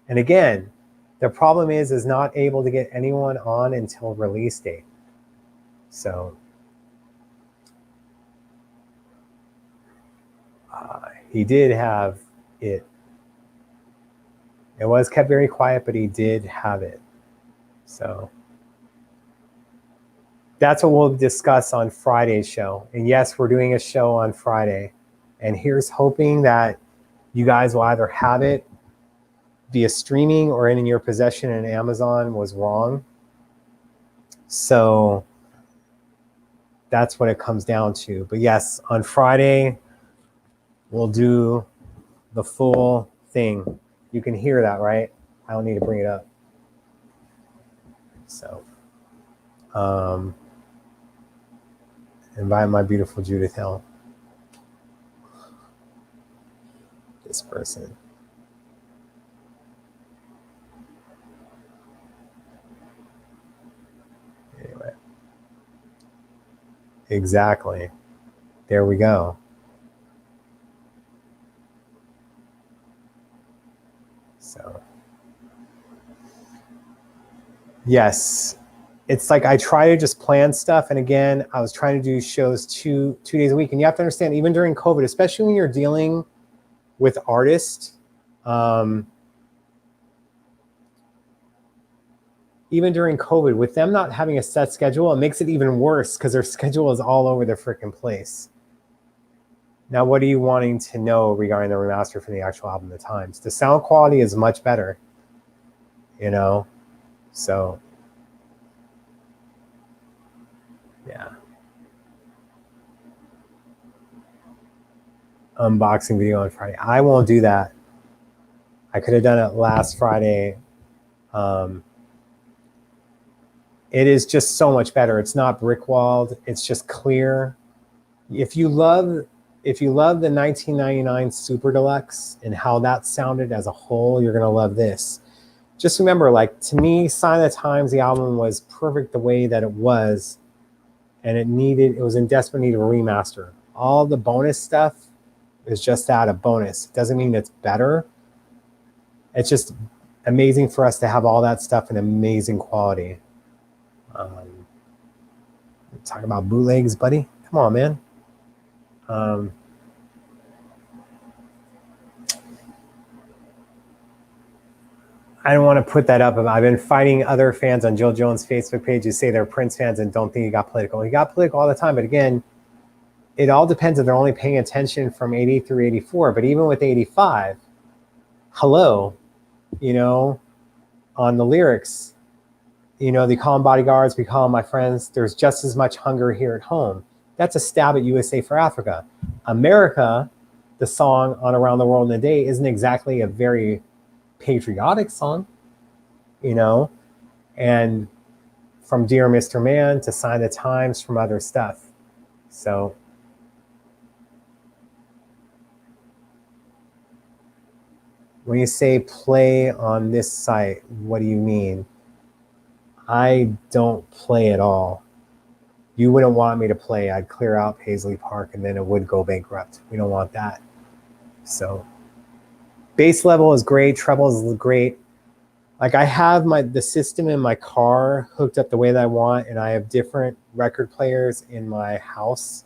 And again, the problem is not able to get anyone on until release date. So he did have it. It was kept very quiet, but he did have it. So that's what we'll discuss on Friday's show. And yes, we're doing a show on Friday. And here's hoping that you guys will either have it via streaming or in your possession, and Amazon was wrong. So that's what it comes down to. But yes, on Friday, we'll do the full thing. You can hear that, right? I don't need to bring it up. So, invite my beautiful Judith Hill. This person. Anyway. Exactly. There we go. So, yes, it's like I try to just plan stuff. And again, I was trying to do shows two days a week. And you have to understand, even during COVID, especially when you're dealing with artists, even during COVID, with them not having a set schedule, it makes it even worse because their schedule is all over the freaking place. Now, what are you wanting to know regarding the remaster for the actual album, The Times? The sound quality is much better, you know? So, yeah. Unboxing video on Friday. I won't do that. I could have done it last Friday. It is just so much better. It's not brick walled. It's just clear. If you love the 1999 Super Deluxe and how that sounded as a whole, you're gonna love this. Just remember, like, to me, Sign of the Times, the album was perfect the way that it was, and it was in desperate need of a remaster. All the bonus stuff is just that, a bonus. It doesn't mean it's better. It's just amazing for us to have all that stuff in amazing quality. Talking about bootlegs, buddy. Come on, man. I don't want to put that up. I've been fighting other fans on Jill Jones' Facebook page who say they're Prince fans and don't think he got political. He got political all the time, but again, it all depends if they're only paying attention from 80 through 84. But even with 85, hello, you know, on the lyrics, you know, they call them bodyguards, we call them my friends. There's just as much hunger here at home. That's a stab at USA for Africa. America, the song on Around the World in a Day, isn't exactly a very patriotic song, you know, and from Dear Mr. Man to Sign the Times, from other stuff. So when you say play on this site, what do you mean? I don't play at all. You wouldn't want me to play. I'd clear out Paisley Park and then it would go bankrupt. We don't want that. So bass level is great. Treble is great. Like, I have the system in my car hooked up the way that I want, and I have different record players in my house,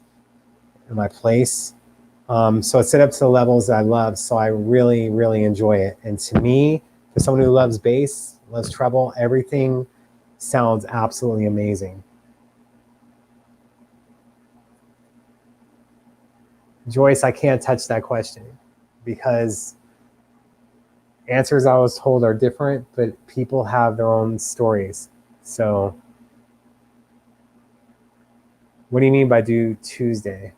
in my place. So it's set up to the levels that I love. So I really, really enjoy it. And to me, for someone who loves bass, loves treble, everything sounds absolutely amazing. Joyce, I can't touch that question because Answers I was told are different, but people have their own stories. So, what do you mean by due Tuesday?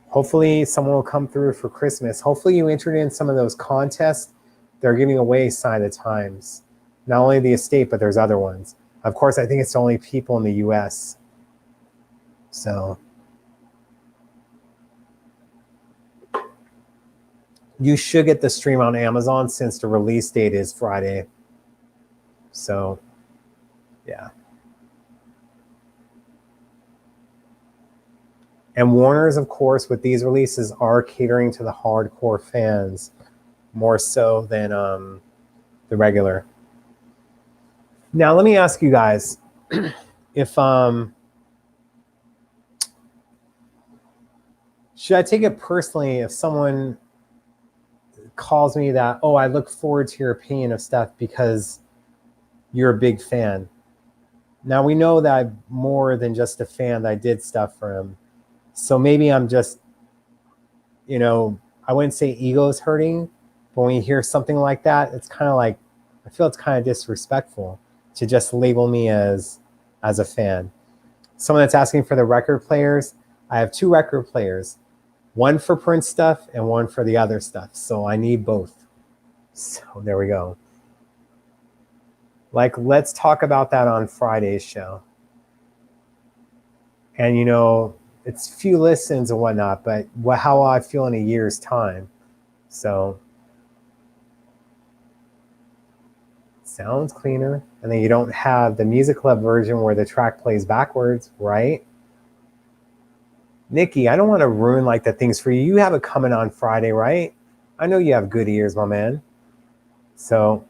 Hopefully, someone will come through for Christmas. Hopefully, you entered in some of those contests. They're giving away Sign of the Times. Not only the estate, but there's other ones. Of course, I think it's only people in the US. So, you should get the stream on Amazon since the release date is Friday. So, yeah. And Warner's, of course, with these releases are catering to the hardcore fans more so than the regular. Now, let me ask you guys if should I take it personally if someone calls me that, oh, I look forward to your opinion of stuff because you're a big fan. Now we know that I'm more than just a fan, that I did stuff for him. So maybe I'm just, I wouldn't say ego's hurting, but when you hear something like that, it's kind of like, I feel it's kind of disrespectful to just label me as a fan. Someone that's asking for the record players, I have 2 record players, one for Prince stuff and one for the other stuff. So I need both. So there we go. Like, let's talk about that on Friday's show. And, it's few listens and whatnot, but how I feel in a year's time. So, sounds cleaner. And then you don't have the Music Club version where the track plays backwards, right? Nikki, I don't want to ruin like the things for you. You have it coming on Friday, right? I know you have good ears, my man. So,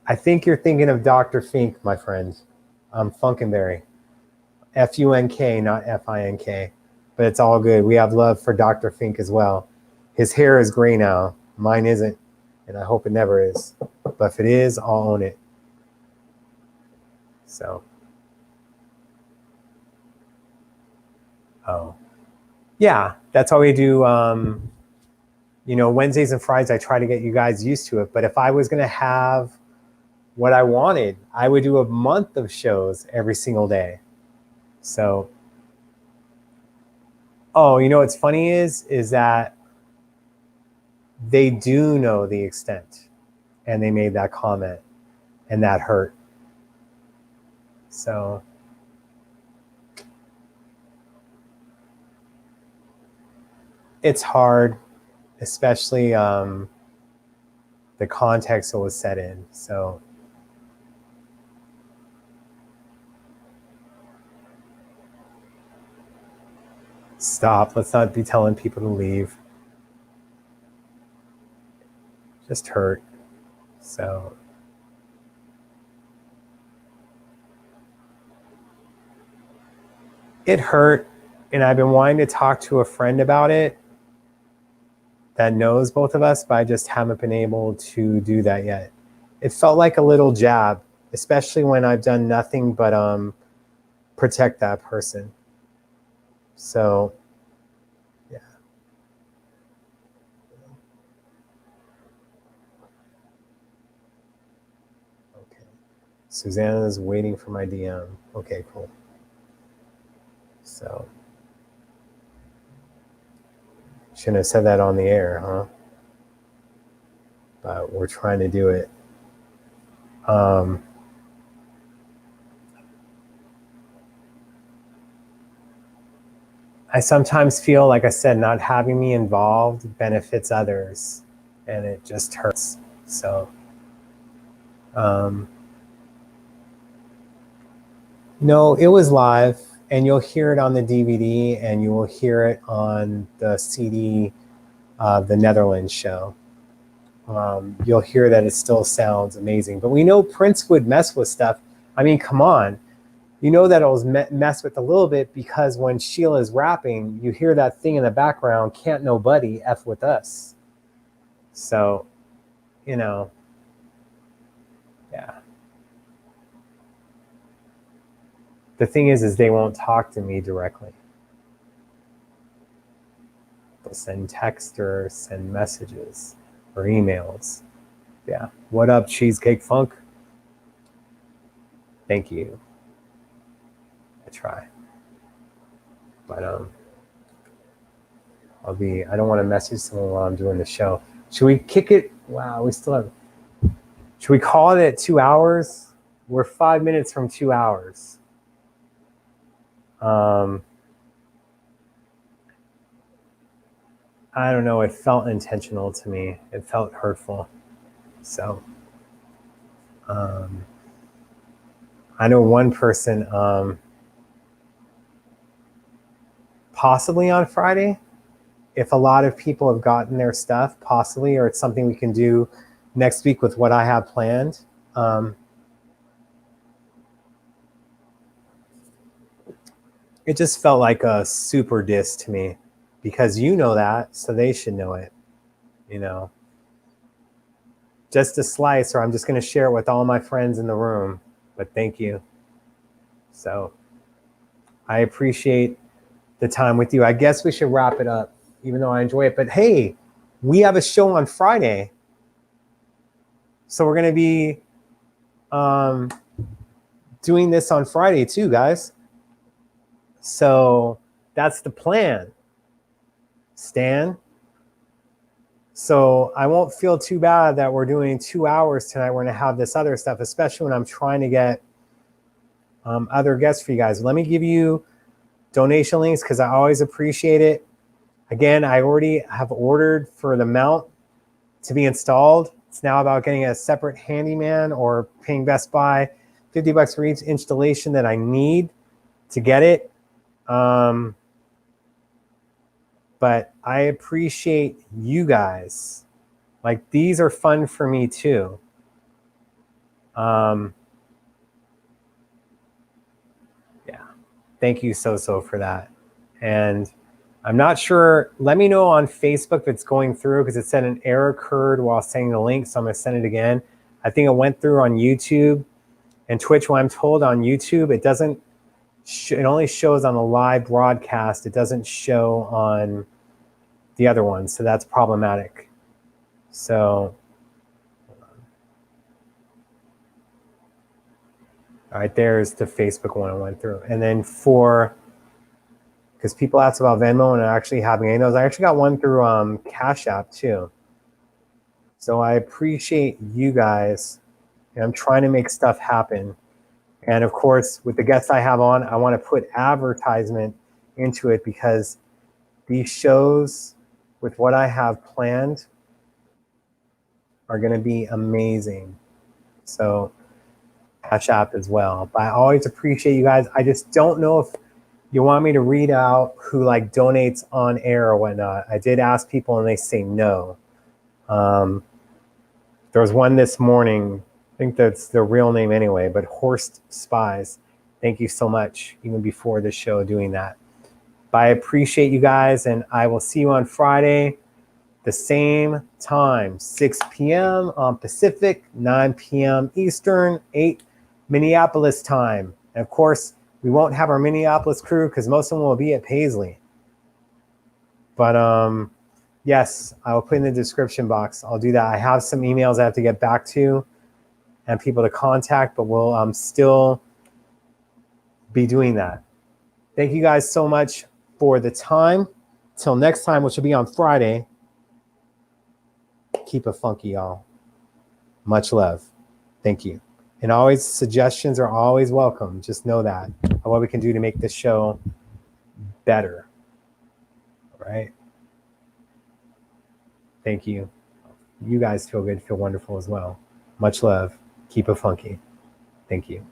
I think you're thinking of Dr. Fink, my friend. Funkenberry. Funk, not Fink. But it's all good. We have love for Dr. Fink as well. His hair is gray now. Mine isn't. And I hope it never is. But if it is, I'll own it. So. Oh. Yeah, that's how we do. Wednesdays and Fridays, I try to get you guys used to it. But if I was going to have what I wanted, I would do a month of shows every single day. So, what's funny is that they do know the extent, and they made that comment, and that hurt. So, it's hard, especially the context it was set in. So, stop. Let's not be telling people to leave. Just hurt. So, it hurt, and I've been wanting to talk to a friend about it that knows both of us, but I just haven't been able to do that yet. It felt like a little jab, especially when I've done nothing but protect that person. So, yeah. Okay. Susanna's waiting for my DM. Okay, cool. So, shouldn't have said that on the air, huh? But we're trying to do it. I sometimes feel, like I said, not having me involved benefits others, and it just hurts. So, no, it was live, and you'll hear it on the DVD, and you will hear it on the CD of the Netherlands show. You'll hear that it still sounds amazing. But we know Prince would mess with stuff. I mean, come on. You know that it was mess with a little bit because when Sheila's rapping, you hear that thing in the background, can't nobody F with us. So, yeah. The thing is they won't talk to me directly. They'll send text or send messages or emails. Yeah. What up, Cheesecake Funk? Thank you. I try. But I don't want to message someone while I'm doing the show. Should we kick it? Wow, we still have. Should we call it at 2 hours? We're 5 minutes from 2 hours. I don't know. It felt intentional to me. It felt hurtful. So, I know one person, possibly on Friday, if a lot of people have gotten their stuff, possibly, or it's something we can do next week with what I have planned. It just felt like a super diss to me because you know that, so they should know it, you know. Just a slice, or I'm just going to share it with all my friends in the room, but thank you. So I appreciate the time with you. I guess we should wrap it up, even though I enjoy it. But hey, we have a show on Friday. So we're going to be doing this on Friday too, guys. So that's the plan, Stan. So I won't feel too bad that we're doing 2 hours tonight. We're going to have this other stuff, especially when I'm trying to get other guests for you guys. Let me give you donation links because I always appreciate it. Again, I already have ordered for the mount to be installed. It's now about getting a separate handyman or paying Best Buy $50 for each installation that I need to get it. But I appreciate you guys. Like, these are fun for me too. Yeah. Thank you so for that. And I'm not sure. Let me know on Facebook if it's going through, because it said an error occurred while sending the link. So I'm going to send it again. I think it went through on YouTube and Twitch. When I'm told on YouTube, it doesn't. It only shows on the live broadcast. It doesn't show on the other one. So that's problematic. So, all right, there's the Facebook one I went through. And then because people asked about Venmo and I actually having any of those. I actually got one through Cash App too. So I appreciate you guys. And I'm trying to make stuff happen. And of course, with the guests I have on, I want to put advertisement into it because these shows with what I have planned are going to be amazing. So Cash App as well. But I always appreciate you guys. I just don't know if you want me to read out who like donates on air or whatnot. I did ask people and they say no. There was one this morning. I think that's their real name anyway, but Horst Spies. Thank you so much, even before the show, doing that. But I appreciate you guys, and I will see you on Friday, the same time, 6 p.m. on Pacific, 9 p.m. Eastern, 8 Minneapolis time. And of course, we won't have our Minneapolis crew because most of them will be at Paisley. But yes, I will put in the description box. I'll do that. I have some emails I have to get back to and people to contact, but we'll still be doing that. Thank you guys so much for the time. Till next time, which will be on Friday. Keep it funky, y'all. Much love. Thank you. And always, suggestions are always welcome. Just know that. And what we can do to make this show better. All right? Thank you. You guys feel good, feel wonderful as well. Much love. Keep it funky. Thank you.